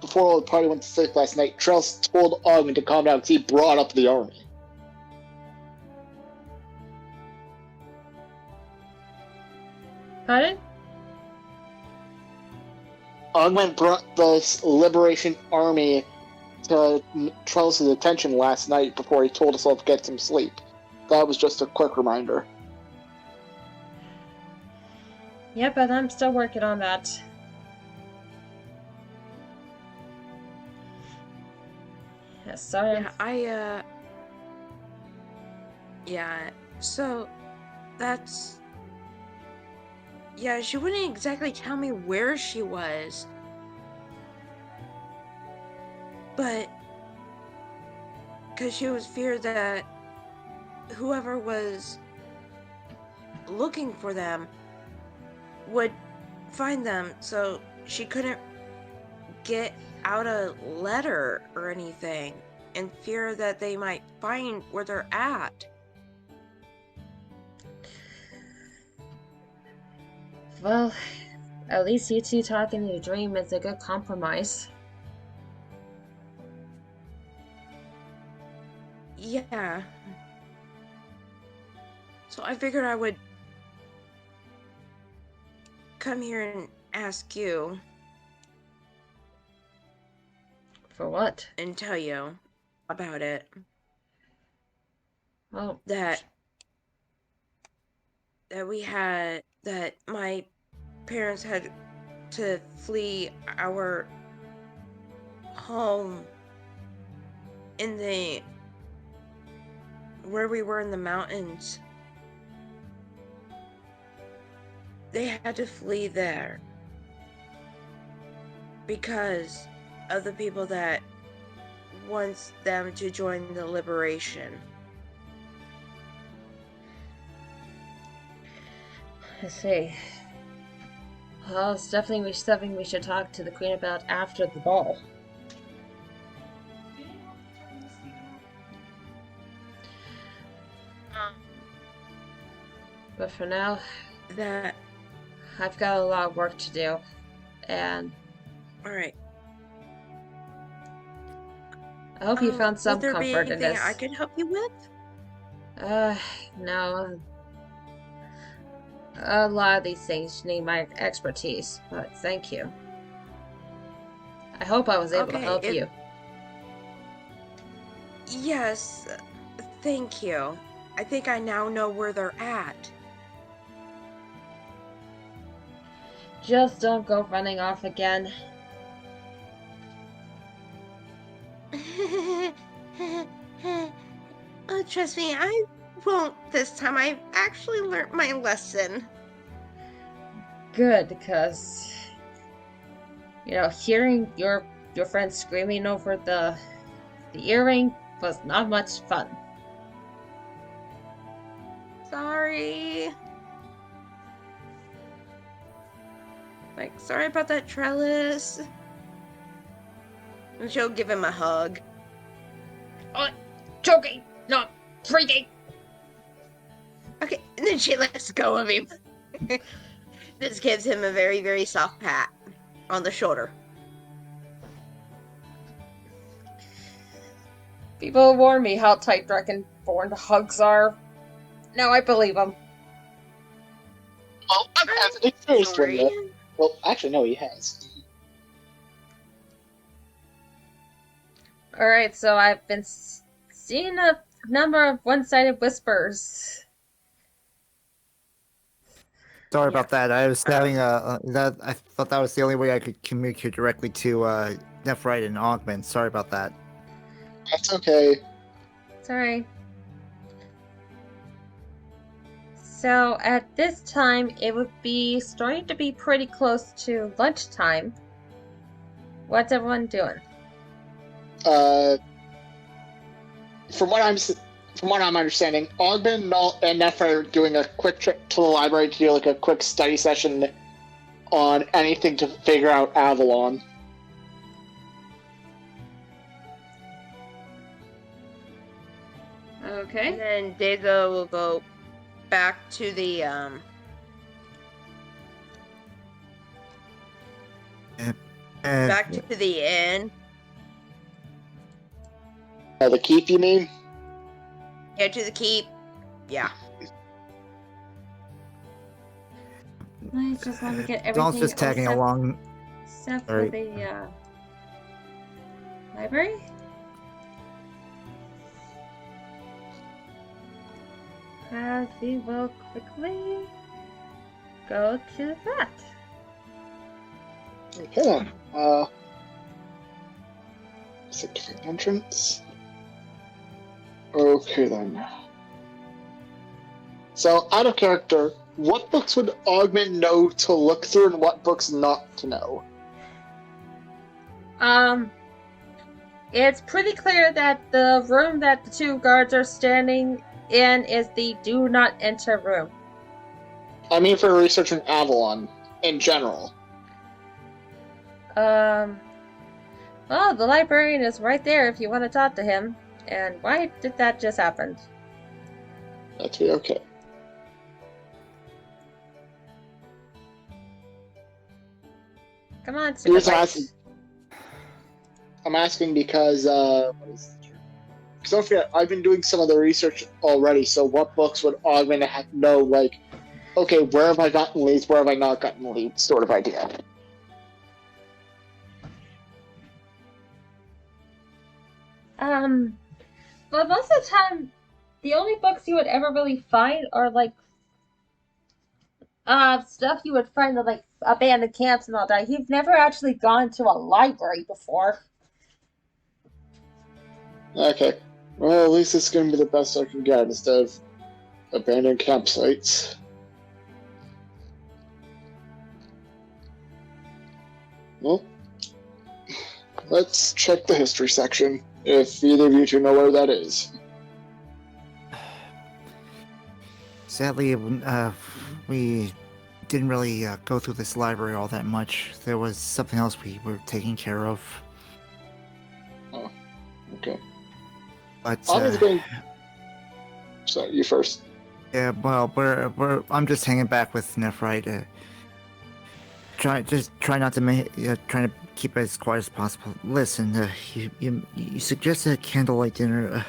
[SPEAKER 7] before all the party went to sleep last night, Trells told Ogden to calm down because he brought up the army.
[SPEAKER 4] Pardon?
[SPEAKER 7] Augment brought the Liberation Army to Trells' attention last night before he told us all to get some sleep. That was just a quick reminder.
[SPEAKER 4] Yeah, but I'm still working on that. Yeah, sorry.
[SPEAKER 5] Yeah, so that's, yeah, she wouldn't exactly tell me where she was, but because she was feared that whoever was looking for them would find them, so she couldn't get out a letter or anything, in fear that they might find where they're at.
[SPEAKER 4] Well, at least you two talking in your dream is a good compromise.
[SPEAKER 5] Yeah. So I figured I would come here and ask you.
[SPEAKER 4] For what?
[SPEAKER 5] And tell you about it.
[SPEAKER 4] Oh.
[SPEAKER 5] That my parents had to flee our home where we were in the mountains. They had to flee there because of the people that wants them to join the liberation.
[SPEAKER 4] I see. Well, it's definitely something we should talk to the Queen about after the ball. But for now, I've got a lot of work to do, and
[SPEAKER 5] alright.
[SPEAKER 4] I hope you found some comfort in this.
[SPEAKER 5] Would there be anything I could help you with?
[SPEAKER 4] No. A lot of these things need my expertise, but thank you. I hope I was able to help you.
[SPEAKER 5] Yes, thank you. I think I now know where they're at.
[SPEAKER 4] Just don't go running off again.
[SPEAKER 5] Oh, trust me, I won't this time. I've actually learnt my lesson.
[SPEAKER 4] Good, because hearing your friend screaming over the earring was not much fun.
[SPEAKER 5] Sorry. Like, sorry about that trellis. And she'll give him a hug.
[SPEAKER 4] Choking, not freaking.
[SPEAKER 5] Okay, and then she lets go of him. This gives him a very, very soft pat on the shoulder.
[SPEAKER 4] People warn me how tight Dragonborn hugs are. Now I believe them.
[SPEAKER 7] Well, I've had an experienced one
[SPEAKER 5] Sorry.
[SPEAKER 7] yet. Well, actually, no, he has.
[SPEAKER 4] Alright, so I've been seeing a number of one-sided whispers.
[SPEAKER 2] Sorry about that. I was having that. I thought that was the only way I could communicate directly to Nephrite and Augment. Sorry about that.
[SPEAKER 7] That's okay.
[SPEAKER 4] Sorry. So at this time, it would be starting to be pretty close to lunchtime. What's everyone doing?
[SPEAKER 7] From what I'm understanding, Ogben and Neff are doing a quick trip to the library to do like a quick study session on anything to figure out Avalon.
[SPEAKER 4] Okay.
[SPEAKER 5] And then Deza will go back to the back to the inn.
[SPEAKER 7] The keep, you mean?
[SPEAKER 5] Yeah, to the keep. Yeah.
[SPEAKER 4] I just want to get everything.
[SPEAKER 2] Donald's just tagging along.
[SPEAKER 4] Except for
[SPEAKER 2] Sorry.
[SPEAKER 4] the library. As we will quickly go to that.
[SPEAKER 7] Okay then. Is it different entrance? Okay then. So, out of character, what books would Augment know to look through and what books not to know?
[SPEAKER 4] It's pretty clear that the room that the two guards are standing in is the do not enter room.
[SPEAKER 7] I mean for researching Avalon, in general.
[SPEAKER 4] Well, the librarian is right there if you want to talk to him. And why did that just happen?
[SPEAKER 7] That'd be okay.
[SPEAKER 4] Come on,
[SPEAKER 7] The
[SPEAKER 4] Super
[SPEAKER 7] reason
[SPEAKER 4] Blight.
[SPEAKER 7] I'm asking because, because don't forget, I've been doing some of the research already, so what books would Augment know, like, okay, where have I gotten leads, where have I not gotten leads, sort of idea.
[SPEAKER 4] But most of the time, the only books you would ever really find are, like, stuff you would find in, like, abandoned camps and all that. You've never actually gone to a library before.
[SPEAKER 7] Okay. Well, at least it's going to be the best I can get instead of abandoned campsites. Well, let's check the history section, if either of you two know where that is.
[SPEAKER 2] Sadly, we didn't really go through this library all that much. There was something else we were taking care of.
[SPEAKER 7] Oh, okay.
[SPEAKER 2] But
[SPEAKER 7] I'm going. Sorry, you first.
[SPEAKER 2] yeah, well, I'm just hanging back with Nephrite. Try not to trying to keep it as quiet as possible. Listen, you suggested a candlelight dinner.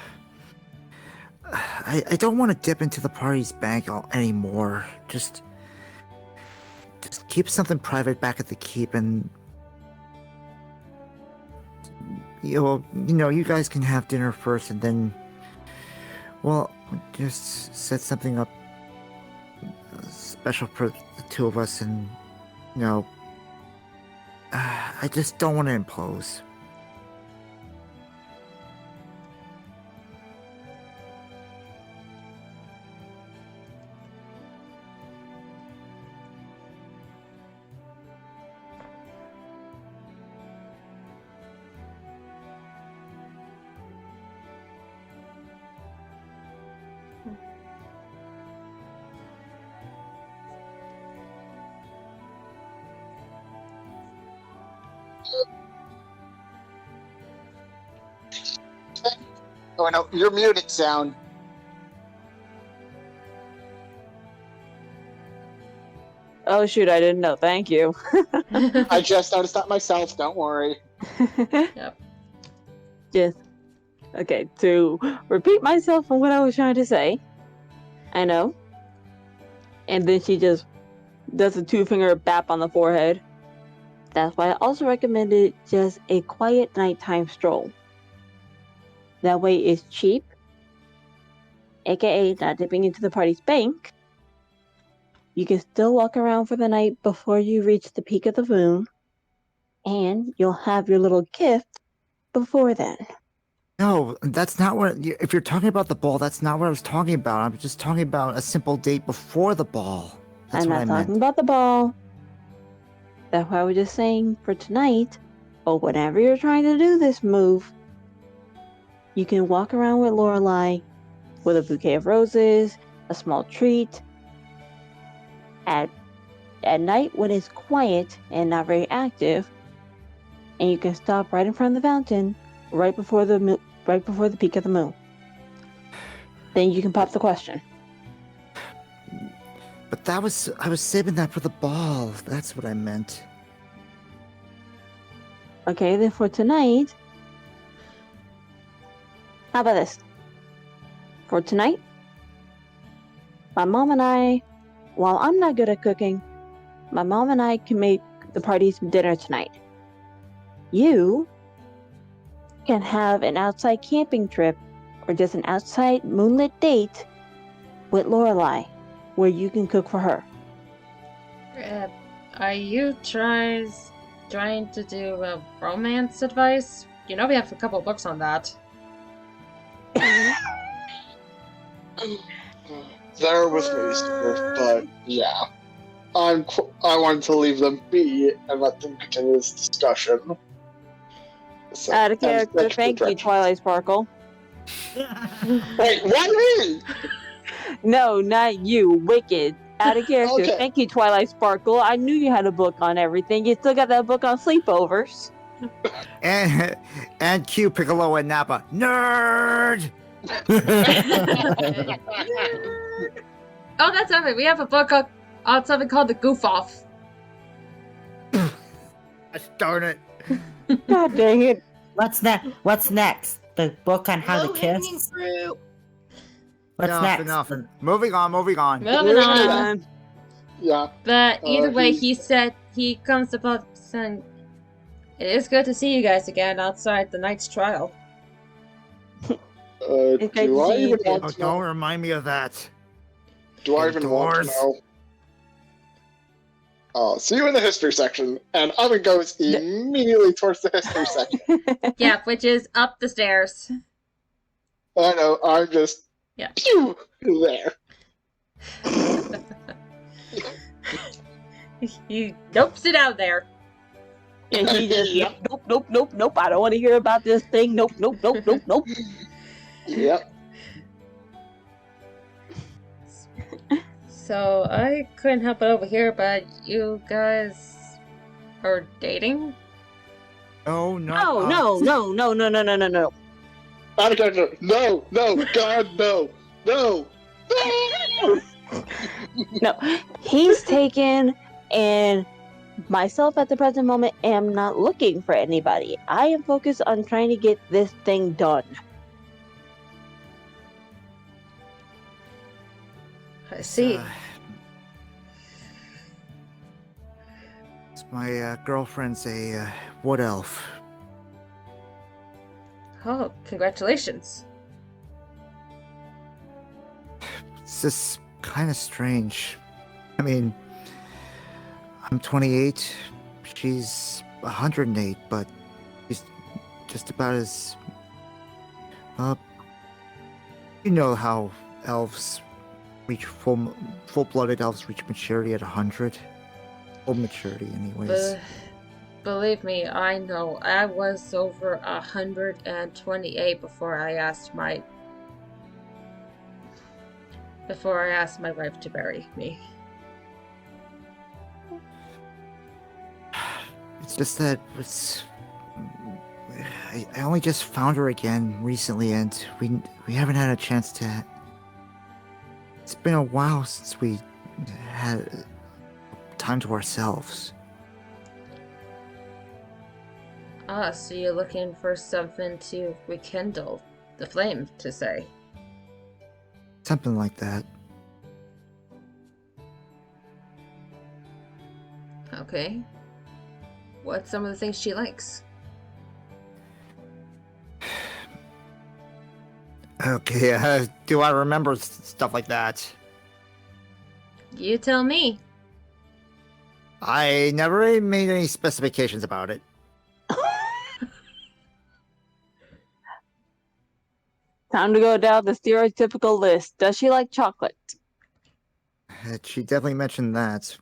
[SPEAKER 2] I don't want to dip into the party's bank anymore. Just keep something private back at the keep, and you guys can have dinner first, and then, well, just set something up special for the two of us, and you know, I just don't want to impose.
[SPEAKER 7] Oh no, you're muted, Sound.
[SPEAKER 1] Oh shoot, I didn't know. Thank you.
[SPEAKER 7] I just noticed that myself. Don't worry.
[SPEAKER 4] Yep.
[SPEAKER 1] Just okay, to repeat myself on what I was trying to say. I know. And then she just does a 2-finger bap on the forehead. That's why I also recommended just a quiet nighttime stroll. That way it's cheap, aka not dipping into the party's bank. You can still walk around for the night before you reach the peak of the moon, and you'll have your little gift before then.
[SPEAKER 2] No, that's not what. If you're talking about the ball, that's not what I was talking about. I'm just talking about a simple date before the ball. That's
[SPEAKER 1] I'm
[SPEAKER 2] what
[SPEAKER 1] not
[SPEAKER 2] I
[SPEAKER 1] talking
[SPEAKER 2] meant.
[SPEAKER 1] about the ball. That's why I was just saying for tonight, or whenever you're trying to do this move, you can walk around with Lorelai with a bouquet of roses, a small treat. At night when it's quiet and not very active, and you can stop right in front of the fountain, right before the peak of the moon. Then you can pop the question.
[SPEAKER 2] But I was saving that for the ball. That's what I meant.
[SPEAKER 1] Okay, then for tonight, how about this? For tonight, my mom and I, while I'm not good at cooking, my mom and I can make the party's dinner tonight. You can have an outside camping trip or just an outside moonlit date with Lorelai, where you can cook for her.
[SPEAKER 4] Are you trying to do romance advice? You know we have a couple books on that.
[SPEAKER 7] There was Maester, but yeah. I wanted to leave them be and let them continue this discussion. So,
[SPEAKER 1] Out of
[SPEAKER 7] and
[SPEAKER 1] character,
[SPEAKER 7] you for
[SPEAKER 1] thank you,
[SPEAKER 7] directions.
[SPEAKER 1] Twilight Sparkle.
[SPEAKER 7] Wait, why me?
[SPEAKER 1] No, not you, Wicked. Out of character,
[SPEAKER 7] Okay.
[SPEAKER 1] thank you, Twilight Sparkle. I knew you had a book on everything. You still got that book on sleepovers.
[SPEAKER 2] And Q, Piccolo, and Nappa. Nerd!
[SPEAKER 4] Oh, that's right. We have a book on something called The Goof Off.
[SPEAKER 2] Darn it.
[SPEAKER 1] God dang it.
[SPEAKER 3] What's next? The book on how to
[SPEAKER 5] Low-hanging
[SPEAKER 3] kiss?
[SPEAKER 5] fruit.
[SPEAKER 3] What's next?
[SPEAKER 2] Enough. Moving on.
[SPEAKER 4] Moving on.
[SPEAKER 7] Yeah.
[SPEAKER 4] But either way,
[SPEAKER 7] he-
[SPEAKER 4] he said he comes about saying, it is good to see you guys again outside the knight's trial.
[SPEAKER 1] It's great
[SPEAKER 7] Do
[SPEAKER 1] to
[SPEAKER 7] I
[SPEAKER 1] see you
[SPEAKER 7] even
[SPEAKER 1] too.
[SPEAKER 7] want
[SPEAKER 2] Oh,
[SPEAKER 7] to know?
[SPEAKER 2] don't remind me of that.
[SPEAKER 7] Do I even want to
[SPEAKER 2] Indoors.
[SPEAKER 7] know? See you in the history section, and Oven goes immediately towards the history section.
[SPEAKER 4] Yeah, which is up the stairs.
[SPEAKER 7] I know, I'm just pew there.
[SPEAKER 4] You nope, sit down there.
[SPEAKER 1] And he just,
[SPEAKER 7] Yep.
[SPEAKER 1] nope. I don't want to hear about this thing. Nope.
[SPEAKER 7] Yep.
[SPEAKER 4] So I couldn't help but overhear, but you guys are dating?
[SPEAKER 2] Oh,
[SPEAKER 1] No.
[SPEAKER 7] Out of character. No, God, no.
[SPEAKER 1] No, he's taken, and myself at the present moment am not looking for anybody. I am focused on trying to get this thing done.
[SPEAKER 4] I see.
[SPEAKER 2] My girlfriend's a wood elf.
[SPEAKER 4] Oh, congratulations.
[SPEAKER 2] It's just kind of strange. I mean, I'm 28. She's 108, but she's just about as... you know how elves reach full-blooded elves reach maturity at 100? Full maturity, anyways.
[SPEAKER 4] Believe me, I know. I was over 128 before I asked my wife to marry me.
[SPEAKER 2] It's just that I only just found her again recently, and we haven't had a chance to. It's been a while since we had time to ourselves.
[SPEAKER 4] Ah, so you're looking for something to rekindle the flame, to say.
[SPEAKER 2] Something like that.
[SPEAKER 4] Okay. What's some of the things she likes?
[SPEAKER 2] Okay, do I remember stuff like that?
[SPEAKER 4] You tell me.
[SPEAKER 2] I never made any specifications about it.
[SPEAKER 1] Time to go down the stereotypical list. Does she like chocolate?
[SPEAKER 2] She definitely mentioned that.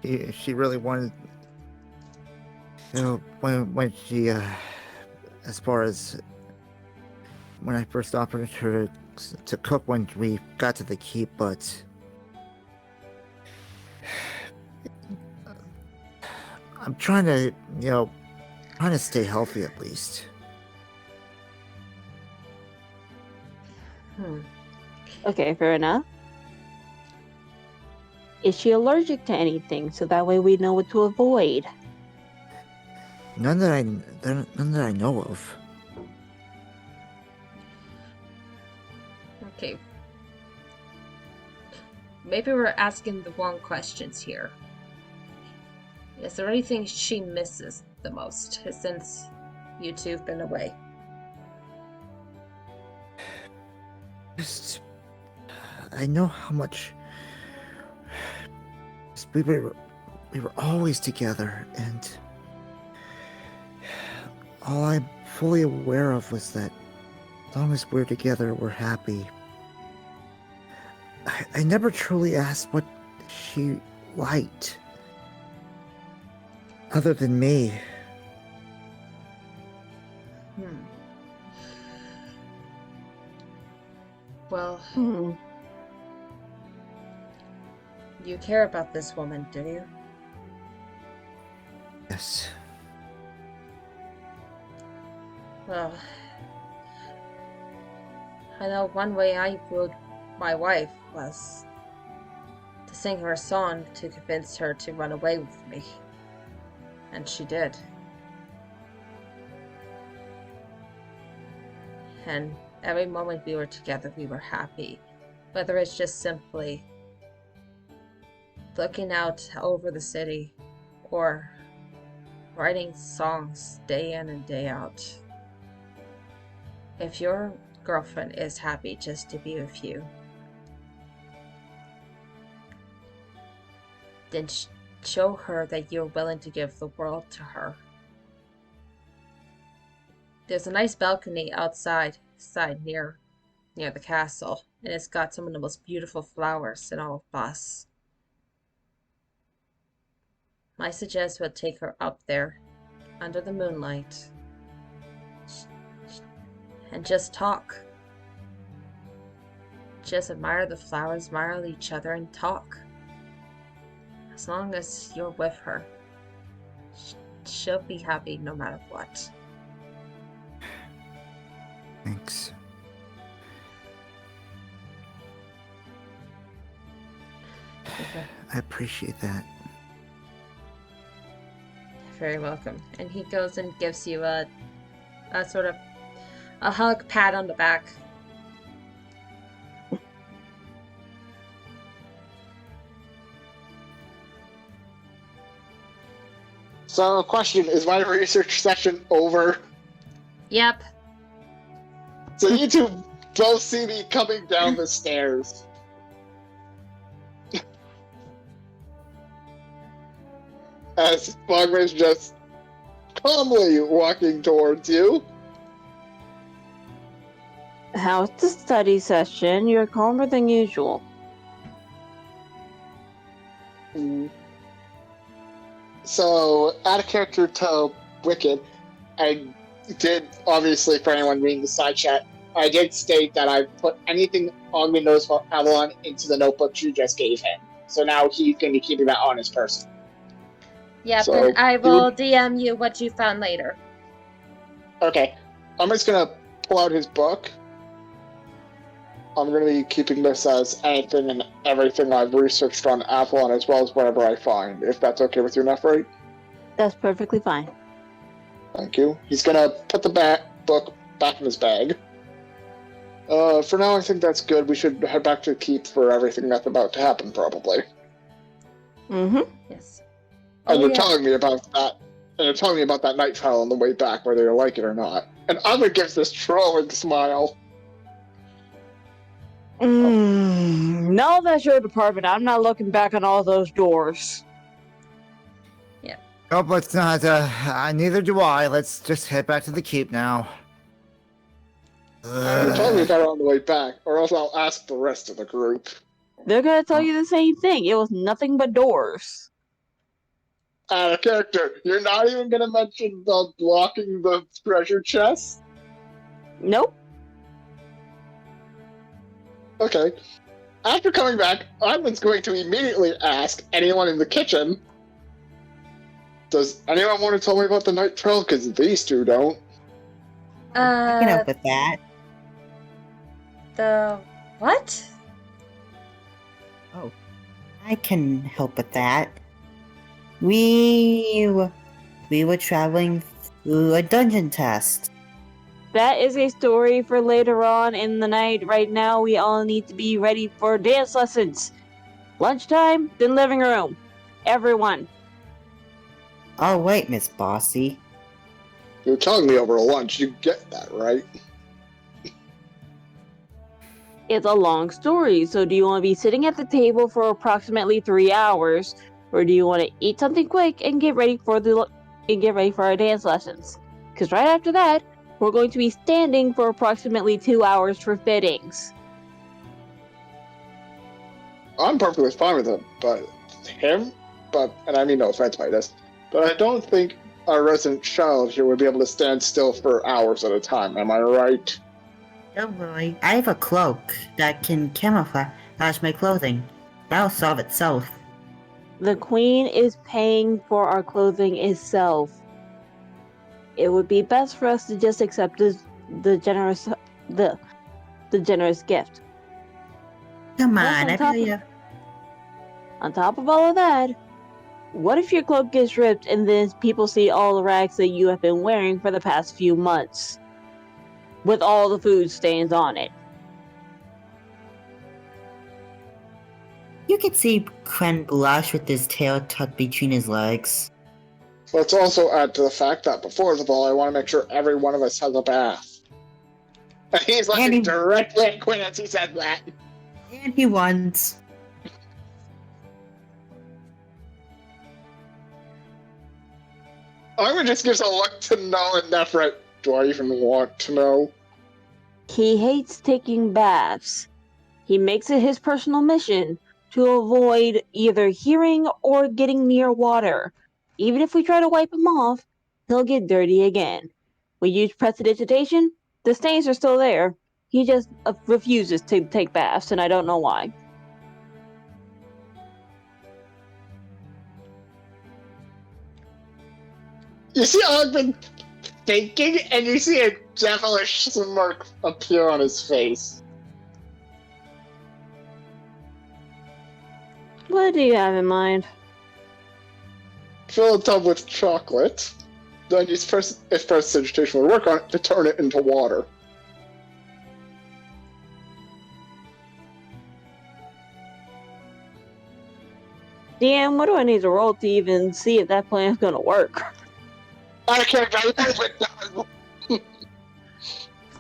[SPEAKER 2] She really wanted... You know, when she, as far as when I first offered her to cook when we got to the keep, but I'm trying to, trying to stay healthy at least.
[SPEAKER 1] Okay, fair enough. Is she allergic to anything, so that way we know what to avoid?
[SPEAKER 2] None that I know of.
[SPEAKER 4] Okay. Maybe we're asking the wrong questions here. Is there anything she misses the most since you two have been away?
[SPEAKER 2] Just, I know how much we were always together, and all I'm fully aware of was that as long as we're together, we're happy. I never truly asked what she liked, other than me.
[SPEAKER 4] Well, you care about this woman, do you?
[SPEAKER 2] Yes.
[SPEAKER 4] Well, I know one way I wooed my wife was to sing her a song to convince her to run away with me. And she did. And every moment we were together, we were happy. Whether it's just simply looking out over the city or writing songs day in and day out. If your girlfriend is happy just to be with you, then show her that you're willing to give the world to her. There's a nice balcony outside near the castle, and it's got some of the most beautiful flowers in all of Boss. I suggest we'll take her up there under the moonlight and just talk. Just admire the flowers, admire each other, and talk. As long as you're with her, she'll be happy no matter what.
[SPEAKER 2] Thanks.
[SPEAKER 4] Okay.
[SPEAKER 2] I appreciate that.
[SPEAKER 4] Very welcome. And he goes and gives you a sort of a hug, pat on the back.
[SPEAKER 7] So, question, is my research session over?
[SPEAKER 4] Yep.
[SPEAKER 7] So you two both see me coming down the stairs. as Fogman's just calmly walking towards you.
[SPEAKER 1] How's the study session? You're calmer than usual.
[SPEAKER 7] So, out of character to Wicked, I did, obviously, for anyone reading the side chat, I did state that I put anything on Windows for Avalon into the notebook you just gave him. So now he's going to be keeping that on his person.
[SPEAKER 4] Yep,
[SPEAKER 7] So,
[SPEAKER 4] and I will DM you what you found later.
[SPEAKER 7] Okay. I'm just going to pull out his book. I'm going to be keeping this as anything and everything I've researched on Avalon, as well as whatever I find, if that's okay with you, Nefri.
[SPEAKER 1] That's perfectly fine.
[SPEAKER 7] Thank you. He's going to put the book back in his bag. For now, I think that's good. We should head back to the keep for everything that's about to happen, probably.
[SPEAKER 1] Mm-hmm.
[SPEAKER 4] Yes.
[SPEAKER 7] And
[SPEAKER 4] Oh,
[SPEAKER 7] you're
[SPEAKER 4] yeah.
[SPEAKER 7] telling me about that. And you're telling me about that night trial on the way back, whether you like it or not. And Ava gives this trolling smile.
[SPEAKER 1] No, that's your department. I'm not looking back on all those doors.
[SPEAKER 2] Oh, let's not, neither do I. Let's just head back to the keep now.
[SPEAKER 7] You're telling me about it on the way back, or else I'll ask the rest of the group.
[SPEAKER 1] They're gonna tell you the same thing. It was nothing but doors.
[SPEAKER 7] Out of character, you're not even gonna mention the blocking the treasure chest?
[SPEAKER 1] Nope.
[SPEAKER 7] Okay. After coming back, Ivan's going to immediately ask anyone in the kitchen, does anyone want to tell me about the night trail? Because these two don't.
[SPEAKER 3] I can help with that.
[SPEAKER 4] The what?
[SPEAKER 3] Oh, I can help with that. We were traveling through a dungeon test.
[SPEAKER 1] That is a story for later on in the night. Right now, we all need to be ready for dance lessons. Lunchtime, then living room. Everyone.
[SPEAKER 3] All right, Miss Bossy.
[SPEAKER 7] You're telling me over lunch, you get that, right?
[SPEAKER 1] It's a long story, so do you want to be sitting at the table for approximately 3 hours, or do you want to eat something quick and get ready for our dance lessons? Because right after that, we're going to be standing for approximately 2 hours for fittings.
[SPEAKER 7] I'm perfectly fine with him, and I mean no offense by this, but I don't think our resident child here would be able to stand still for hours at a time, am I right?
[SPEAKER 3] Don't worry, I have a cloak that can camouflage my clothing. That'll solve itself.
[SPEAKER 1] The queen is paying for our clothing itself. It would be best for us to just accept the generous gift.
[SPEAKER 3] Come
[SPEAKER 1] Plus,
[SPEAKER 3] on, I tell you.
[SPEAKER 1] On top of all of that, what if your cloak gets ripped and then people see all the rags that you have been wearing for the past few months? With all the food stains on it.
[SPEAKER 3] You could see Quen blush with his tail tucked between his legs.
[SPEAKER 7] Let's also add to the fact that before the ball, I want to make sure every one of us has a bath. And he's looking directly at Quinn as he said that.
[SPEAKER 3] And he wants.
[SPEAKER 7] Ivan just gives a look to Null and Nefret. Do I even want to know?
[SPEAKER 1] He hates taking baths. He makes it his personal mission to avoid either hearing or getting near water. Even if we try to wipe him off, he'll get dirty again. We use prestidigitation, the stains are still there. He just refuses to take baths, and I don't know why.
[SPEAKER 7] You see Ogden thinking, and you see a devilish smirk appear on his face.
[SPEAKER 1] What do you have in mind?
[SPEAKER 7] Fill a tub with chocolate, then use if prestidigitation would work on it, to turn it into water.
[SPEAKER 1] DM, what do I need to roll to even see if that plan's gonna work?
[SPEAKER 7] I can't believe it.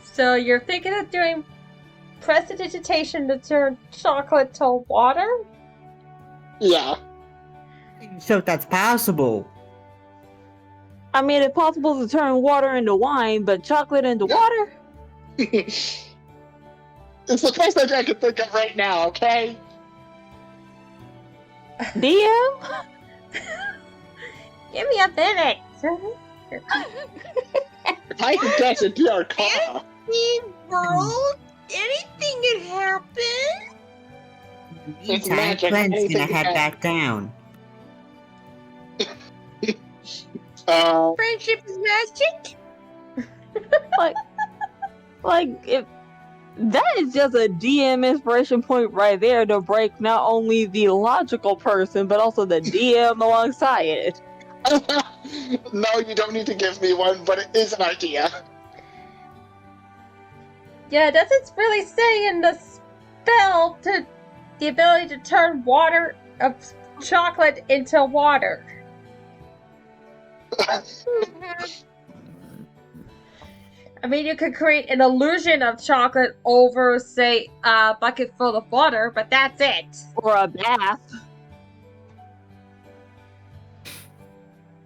[SPEAKER 4] So you're thinking of doing prestidigitation to turn chocolate to water?
[SPEAKER 7] Yeah.
[SPEAKER 3] So that's possible.
[SPEAKER 1] I mean, it's possible to turn water into wine, but chocolate into water?
[SPEAKER 7] It's the best idea I can think of right now, okay?
[SPEAKER 1] DM?
[SPEAKER 4] Give me a minute.
[SPEAKER 7] If I could guess, it'd be Arcana.
[SPEAKER 5] World? Anything can happen.
[SPEAKER 7] It's
[SPEAKER 3] Meantime,
[SPEAKER 7] magic.
[SPEAKER 3] Glenn's gonna
[SPEAKER 7] Anything
[SPEAKER 3] head
[SPEAKER 7] can
[SPEAKER 3] back down.
[SPEAKER 5] Friendship is magic.
[SPEAKER 1] Like, if that is just a DM inspiration point right there to break not only the logical person, but also the DM alongside it.
[SPEAKER 7] No, you don't need to give me one, but it is an idea.
[SPEAKER 4] Yeah, does it really say in the spell to the ability to turn water of chocolate into water? I mean, you could create an illusion of chocolate over, say, a bucket full of water, but that's it.
[SPEAKER 1] Or a bath.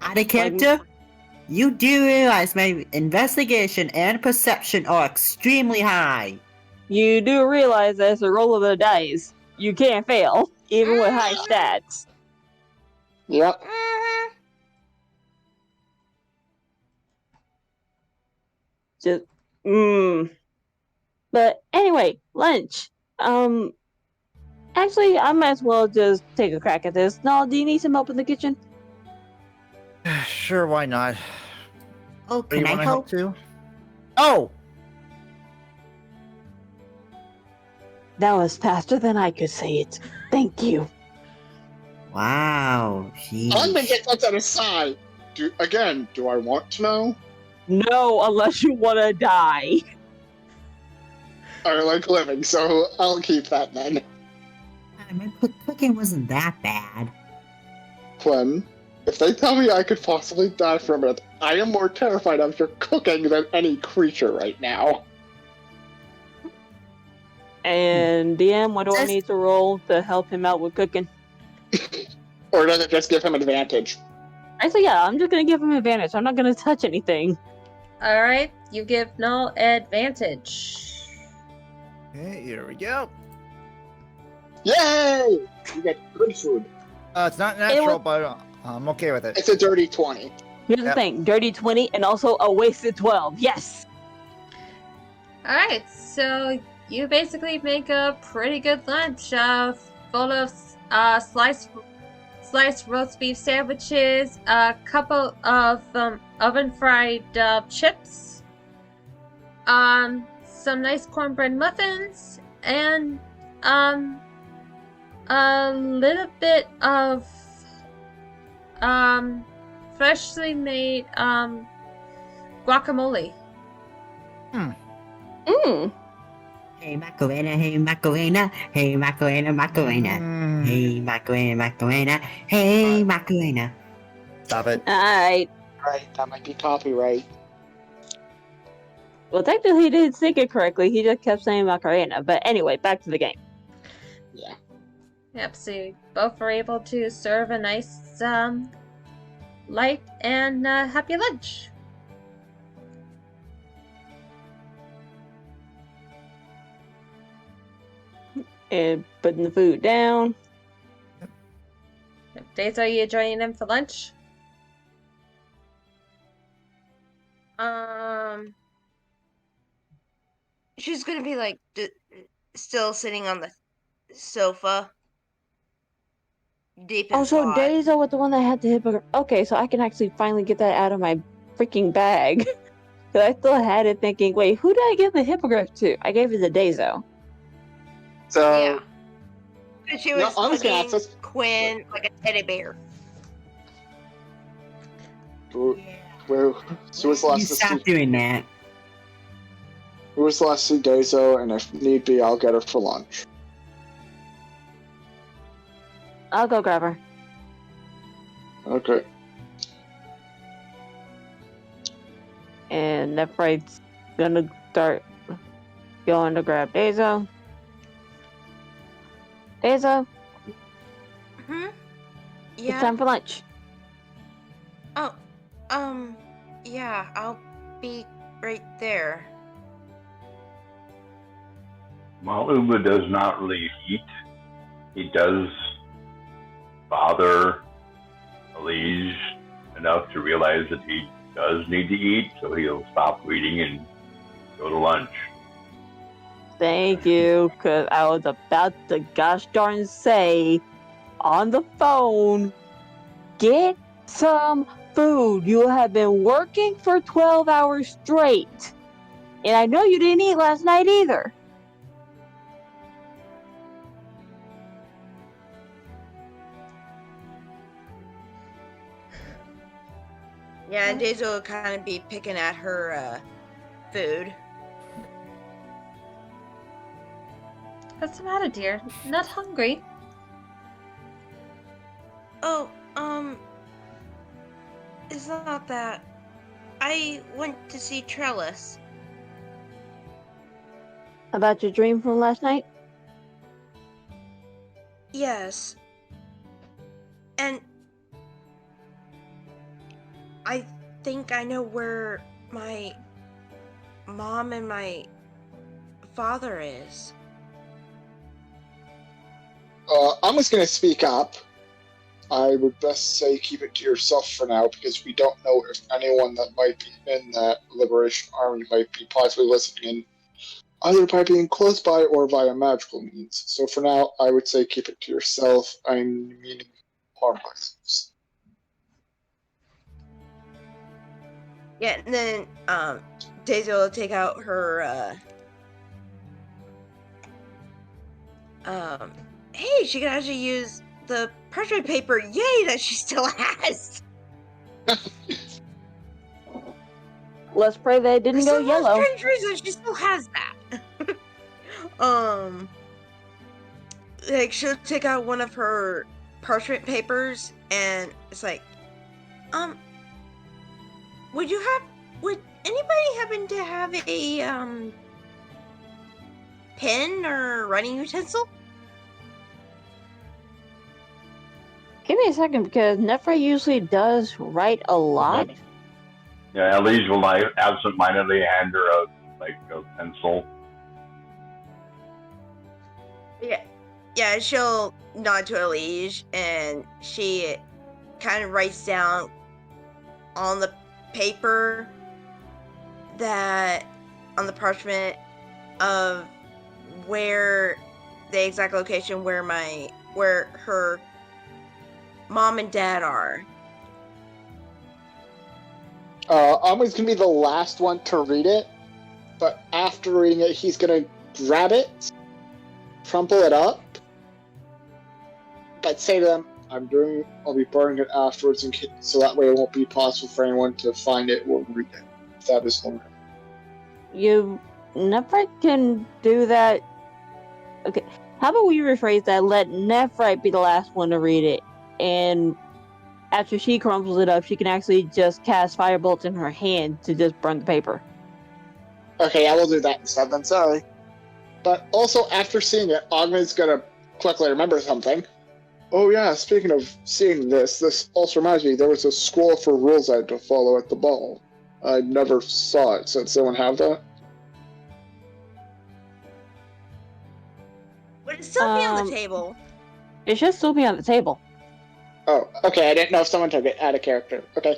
[SPEAKER 3] Out of character? You do realize my investigation and perception are extremely high.
[SPEAKER 1] You do realize that it's a roll of the dice. You can't fail, even with high stats.
[SPEAKER 7] Yep.
[SPEAKER 1] Just, But anyway, lunch. Actually, I might as well just take a crack at this. No, do you need some help in the kitchen?
[SPEAKER 2] Sure, why not?
[SPEAKER 3] Oh,
[SPEAKER 2] Do you
[SPEAKER 3] can I
[SPEAKER 2] want to
[SPEAKER 3] help?
[SPEAKER 2] help too? Oh!
[SPEAKER 1] That was faster than I could say it. Thank you.
[SPEAKER 3] Wow,
[SPEAKER 7] I'm gonna
[SPEAKER 3] sheesh.
[SPEAKER 7] get something aside. Do I want to know?
[SPEAKER 1] No, unless you want to die.
[SPEAKER 7] I like living, so I'll keep that then.
[SPEAKER 3] My cooking wasn't that bad.
[SPEAKER 7] Quinn, if they tell me I could possibly die for a minute, I am more terrified of your cooking than any creature right now.
[SPEAKER 1] And DM, what do I need to roll to help him out with cooking?
[SPEAKER 7] Or does it just give him advantage?
[SPEAKER 1] Actually, yeah, I'm just gonna give him advantage. I'm not gonna touch anything.
[SPEAKER 4] Alright, you give Null advantage.
[SPEAKER 2] Okay, here we go.
[SPEAKER 7] Yay! You get good food.
[SPEAKER 2] It's not natural, but I'm okay with it.
[SPEAKER 7] It's a dirty 20.
[SPEAKER 1] Here's the thing, dirty 20 and also a wasted 12. Yes!
[SPEAKER 4] Alright, so you basically make a pretty good lunch, full of sliced roast beef sandwiches, a couple of oven-fried chips, some nice cornbread muffins, and a little bit of freshly made guacamole.
[SPEAKER 3] Hey Macarena, hey Macarena, hey Macarena, Macarena. Hey Macarena, Macarena, hey Macarena.
[SPEAKER 2] Stop it.
[SPEAKER 1] Alright.
[SPEAKER 7] Right, that might be copyright.
[SPEAKER 1] Well, technically he didn't sing it correctly. He just kept saying Macarena. But anyway, back to the game.
[SPEAKER 7] Yeah.
[SPEAKER 4] Yep, so you both were able to serve a nice, light and happy lunch.
[SPEAKER 1] And putting the food down.
[SPEAKER 4] Days, are you joining them for lunch?
[SPEAKER 5] She's gonna be like still sitting on the sofa, deep in
[SPEAKER 1] Oh, so
[SPEAKER 5] thought.
[SPEAKER 1] Days with the one that had the hippogriff. Okay, so I can actually finally get that out of my freaking bag. Because I still had it thinking, wait, who did I give the hippogriff to? I gave it to Dazo.
[SPEAKER 7] So,
[SPEAKER 5] Yeah. And she was
[SPEAKER 7] No, I was gonna
[SPEAKER 5] hugging
[SPEAKER 7] ask this-
[SPEAKER 5] Quinn like a teddy bear.
[SPEAKER 7] who was the
[SPEAKER 3] You
[SPEAKER 7] last to
[SPEAKER 3] stop
[SPEAKER 7] see?
[SPEAKER 3] doing that.
[SPEAKER 7] Who was the last to see Dezo? And if need be, I'll get her for lunch.
[SPEAKER 1] I'll go grab her.
[SPEAKER 7] Okay.
[SPEAKER 1] And Nephite's gonna start going to grab Dazo. Dazo,
[SPEAKER 5] Hmm?
[SPEAKER 1] It's
[SPEAKER 5] Yeah.
[SPEAKER 1] time for lunch.
[SPEAKER 5] Oh, yeah, I'll be right there.
[SPEAKER 6] Well, Uba does not really eat. He does bother Elise enough to realize that he does need to eat, so he'll stop reading and go to lunch.
[SPEAKER 1] Thank you, because I was about to gosh darn say on the phone, get some food. You have been working for 12 hours straight. And I know you didn't eat last night either.
[SPEAKER 5] Yeah, and Daisy will kind of be picking at her food.
[SPEAKER 8] What's the matter, dear? Not hungry?
[SPEAKER 5] Oh, it's not that. I went to see Trellis.
[SPEAKER 1] About your dream from last night?
[SPEAKER 5] Yes. And I think I know where my mom and my father is.
[SPEAKER 7] I'm just going to speak up. I would best say keep it to yourself for now, because we don't know if anyone that might be in that Liberation Army might be possibly listening in, either by being close by or via magical means. So for now, I would say keep it to yourself. I'm meaning harmless.
[SPEAKER 5] Yeah, and then Daisy will take out her hey, she can actually use the parchment paper, yay, that she still has.
[SPEAKER 1] Let's pray that it didn't
[SPEAKER 5] For
[SPEAKER 1] go
[SPEAKER 5] some
[SPEAKER 1] yellow.
[SPEAKER 5] strange reason, she still has that. Like, she'll take out one of her parchment papers, and it's like, would anybody happen to have a, pen or writing utensil?
[SPEAKER 1] Give me a second, because Nefra usually does write a lot.
[SPEAKER 6] Yeah, Elise will absentmindedly hand her a pencil.
[SPEAKER 5] Yeah, she'll nod to Elise, and she kind of writes down on the paper on the parchment of where the exact location where her mom and dad are.
[SPEAKER 7] Ami's going to be the last one to read it, but after reading it, he's going to grab it, crumple it up, but say to them, I'll be burning it afterwards, so that way it won't be possible for anyone to find it or read it. If that is one.
[SPEAKER 1] Nephrite can do that. Okay, how about we rephrase that? Let Nephrite be the last one to read it, and after she crumples it up, she can actually just cast firebolts in her hand to just burn the paper.
[SPEAKER 7] Okay, I will do that instead then, sorry. But also, after seeing it, Ogman's gonna quickly remember something. Oh yeah, speaking of seeing this also reminds me, there was a scroll for rules I had to follow at the ball. I never saw it, so does anyone have that?
[SPEAKER 5] Would it still be on the table?
[SPEAKER 1] It should still be on the table.
[SPEAKER 7] Oh, okay, I didn't know if someone took it out of character. Okay.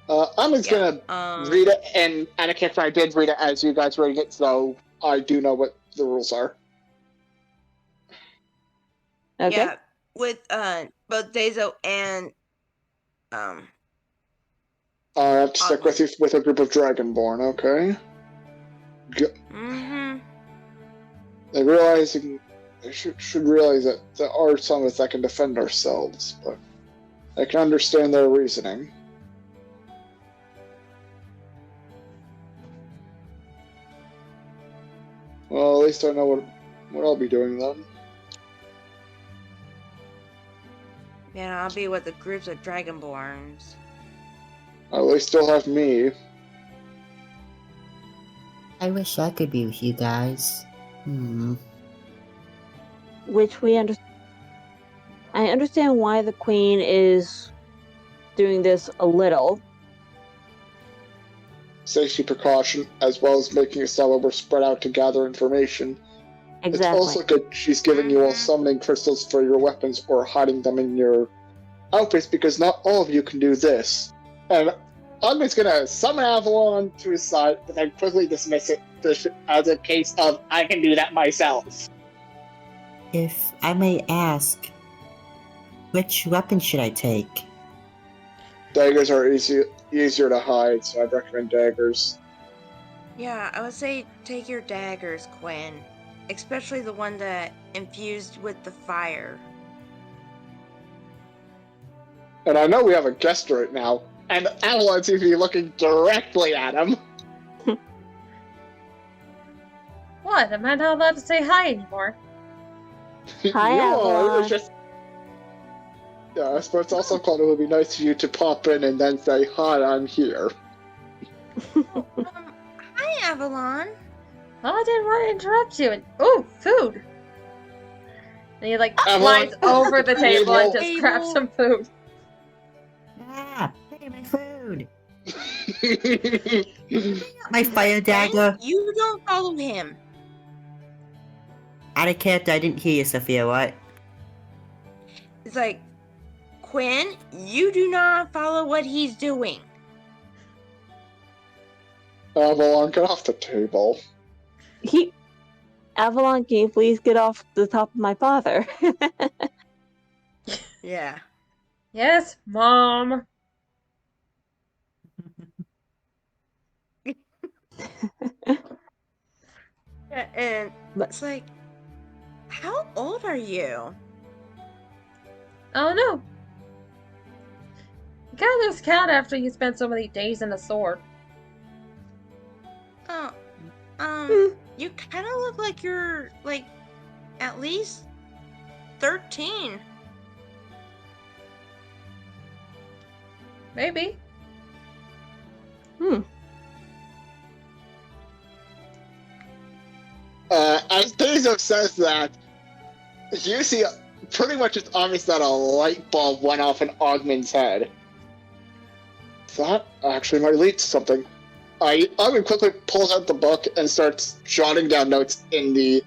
[SPEAKER 7] I'm just gonna read it, and out of character I did read it as you guys read it, so I do know what the rules are.
[SPEAKER 1] Okay.
[SPEAKER 5] Yeah, with both Dazo and
[SPEAKER 7] I have to stick with you with a group of Dragonborn, okay? They should realize that there are some of us that can defend ourselves, but I can understand their reasoning. Well, at least I know what I'll be doing then.
[SPEAKER 5] Yeah, I'll be with the groups of Dragonborns.
[SPEAKER 7] At least still have me.
[SPEAKER 3] I wish I could be with you guys.
[SPEAKER 1] Which we understand. I understand why the Queen is doing this a little.
[SPEAKER 7] Safety precaution, as well as making it so we're spread out to gather information.
[SPEAKER 1] Exactly.
[SPEAKER 7] It's also good she's giving you all summoning crystals for your weapons or hiding them in your outfits, because not all of you can do this. And I'm just gonna summon Avalon to his side, but then quickly dismiss it as a case of I can do that myself.
[SPEAKER 3] If I may ask, which weapon should I take?
[SPEAKER 7] Daggers are easier to hide, so I'd recommend daggers.
[SPEAKER 5] Yeah, I would say take your daggers, Quinn. Especially the one that infused with the fire.
[SPEAKER 7] And I know we have a guest right now, and Avalon seems to be looking directly at him.
[SPEAKER 8] What? Am I not allowed to say hi anymore?
[SPEAKER 1] Hi,
[SPEAKER 7] Yeah,
[SPEAKER 1] Avalon.
[SPEAKER 7] it was just... Yes, but it's also called it would be nice for you to pop in and then say, hi, I'm here.
[SPEAKER 5] Hi, Avalon.
[SPEAKER 8] Oh, I didn't want to interrupt you. And oh, food. And he like
[SPEAKER 7] Avalon,
[SPEAKER 8] flies over the table and just
[SPEAKER 5] Table.
[SPEAKER 8] grabs some food.
[SPEAKER 3] Ah, hey, my food! My fire dagger!
[SPEAKER 5] Quinn, you don't follow him.
[SPEAKER 3] Out of character, I didn't hear you, Sophia, what?
[SPEAKER 5] It's like, Quinn, you do not follow what he's doing.
[SPEAKER 7] Avalon, get off the table.
[SPEAKER 1] Avalon, can you please get off the top of my father?
[SPEAKER 5] Yeah.
[SPEAKER 8] Yes, Mom.
[SPEAKER 5] And
[SPEAKER 1] But-
[SPEAKER 5] it's like, how old are you?
[SPEAKER 8] Oh no. You gotta lose count after you spend so many days in a sword.
[SPEAKER 5] Oh, you kind of look like you're, like, at least 13.
[SPEAKER 8] Maybe.
[SPEAKER 7] As Bezos says that, you see pretty much it's obvious that a light bulb went off in Ogman's head. That actually might lead to something. Ogman quickly pulls out the book and starts jotting down notes in the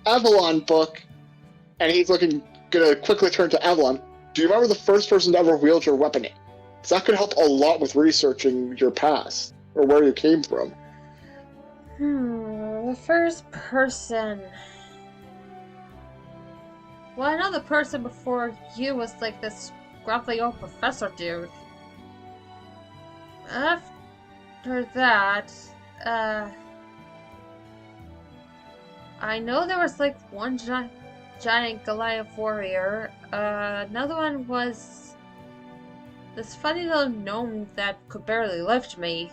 [SPEAKER 7] Avalon book, and he's gonna quickly turn to Avalon. Do you remember the first person to ever wield your weapon? Because that could help a lot with researching your past, or where you came from.
[SPEAKER 8] The first person. Well, I know the person before you was like this gruffly old professor dude. After that, I know there was like one giant Goliath warrior. Another one was this funny little gnome that could barely lift me.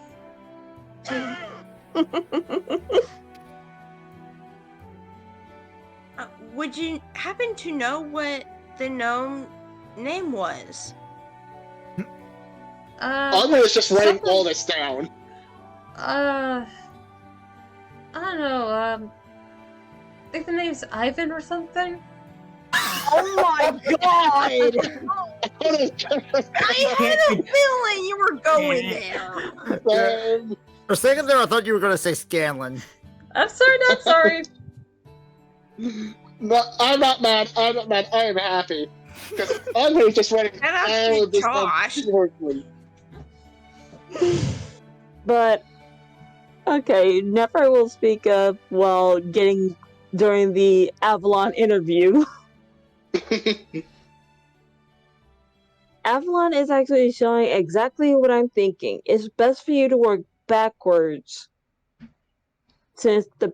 [SPEAKER 5] Would you happen to know what the gnome name was?
[SPEAKER 7] Ogman is just writing
[SPEAKER 8] something-
[SPEAKER 7] all this down.
[SPEAKER 8] I don't know, I think the name's Ivan or something?
[SPEAKER 1] Oh my god!
[SPEAKER 5] I had a feeling you were going there.
[SPEAKER 2] For a second there, I thought you were going to say Scanlan.
[SPEAKER 8] I'm sorry, not sorry.
[SPEAKER 7] No, I'm not mad. I'm not mad. I am happy. Because Ogman is just writing
[SPEAKER 5] That has
[SPEAKER 7] all
[SPEAKER 5] to
[SPEAKER 7] of
[SPEAKER 5] be
[SPEAKER 7] this
[SPEAKER 5] Josh.
[SPEAKER 7] down.
[SPEAKER 1] But okay, Nefer will speak up while during the Avalon interview. Avalon is actually showing exactly what I'm thinking. It's best for you to work backwards, since the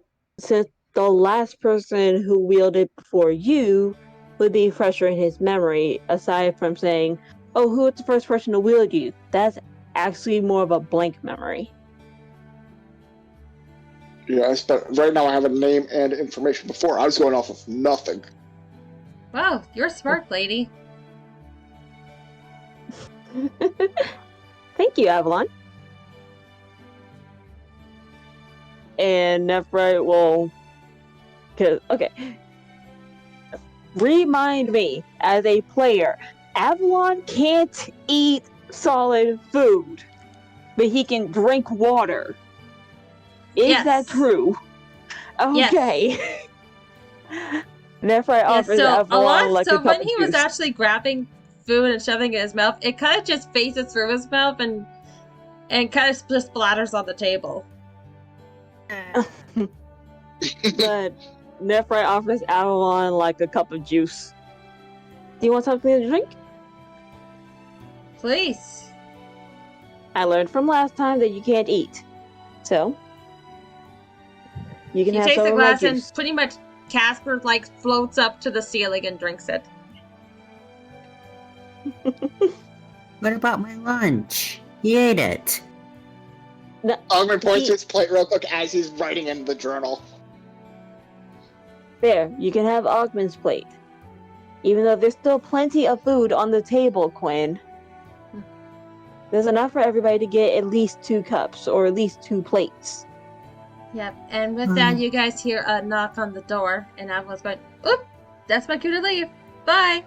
[SPEAKER 1] last person who wielded before you would be fresher in his memory. Aside from saying, "Oh, who was the first person to wield you?" That's actually more of a blank memory.
[SPEAKER 7] Yes, but right now I have a name and information. Before, I was going off of nothing.
[SPEAKER 8] Wow, you're a smart lady.
[SPEAKER 1] Thank you, Avalon. And Nephrite will... okay. remind me, as a player, Avalon can't eat solid food, but he can drink water. Is that
[SPEAKER 8] Yes.
[SPEAKER 1] true?
[SPEAKER 8] Yes.
[SPEAKER 1] Okay. Nephrite
[SPEAKER 8] Yeah,
[SPEAKER 1] offers Avalon like a cup
[SPEAKER 8] when
[SPEAKER 1] of
[SPEAKER 8] he was
[SPEAKER 1] juice.
[SPEAKER 8] actually grabbing food and shoving it in his mouth, it kind of just phases through his mouth and kind of just splatters on the table.
[SPEAKER 1] But Nephrite offers Avalon like a cup of juice. Do you want something to drink?
[SPEAKER 8] Please.
[SPEAKER 1] I learned from last time that you can't eat. So, you can
[SPEAKER 8] He
[SPEAKER 1] have
[SPEAKER 8] takes
[SPEAKER 1] some
[SPEAKER 8] a
[SPEAKER 1] of my
[SPEAKER 8] glass and
[SPEAKER 1] juice.
[SPEAKER 8] pretty much Casper floats up to the ceiling and drinks it.
[SPEAKER 3] What about my lunch? He ate it.
[SPEAKER 1] No,
[SPEAKER 7] Ogman points
[SPEAKER 1] he-
[SPEAKER 7] to his plate real quick as he's writing in the journal.
[SPEAKER 1] There, you can have Ogman's plate. Even though there's still plenty of food on the table, Quinn. There's enough for everybody to get at least 2 cups, or at least 2 plates.
[SPEAKER 8] Yep, and with that, you guys hear a knock on the door, and I was going, oop, that's my cue to leave. Bye!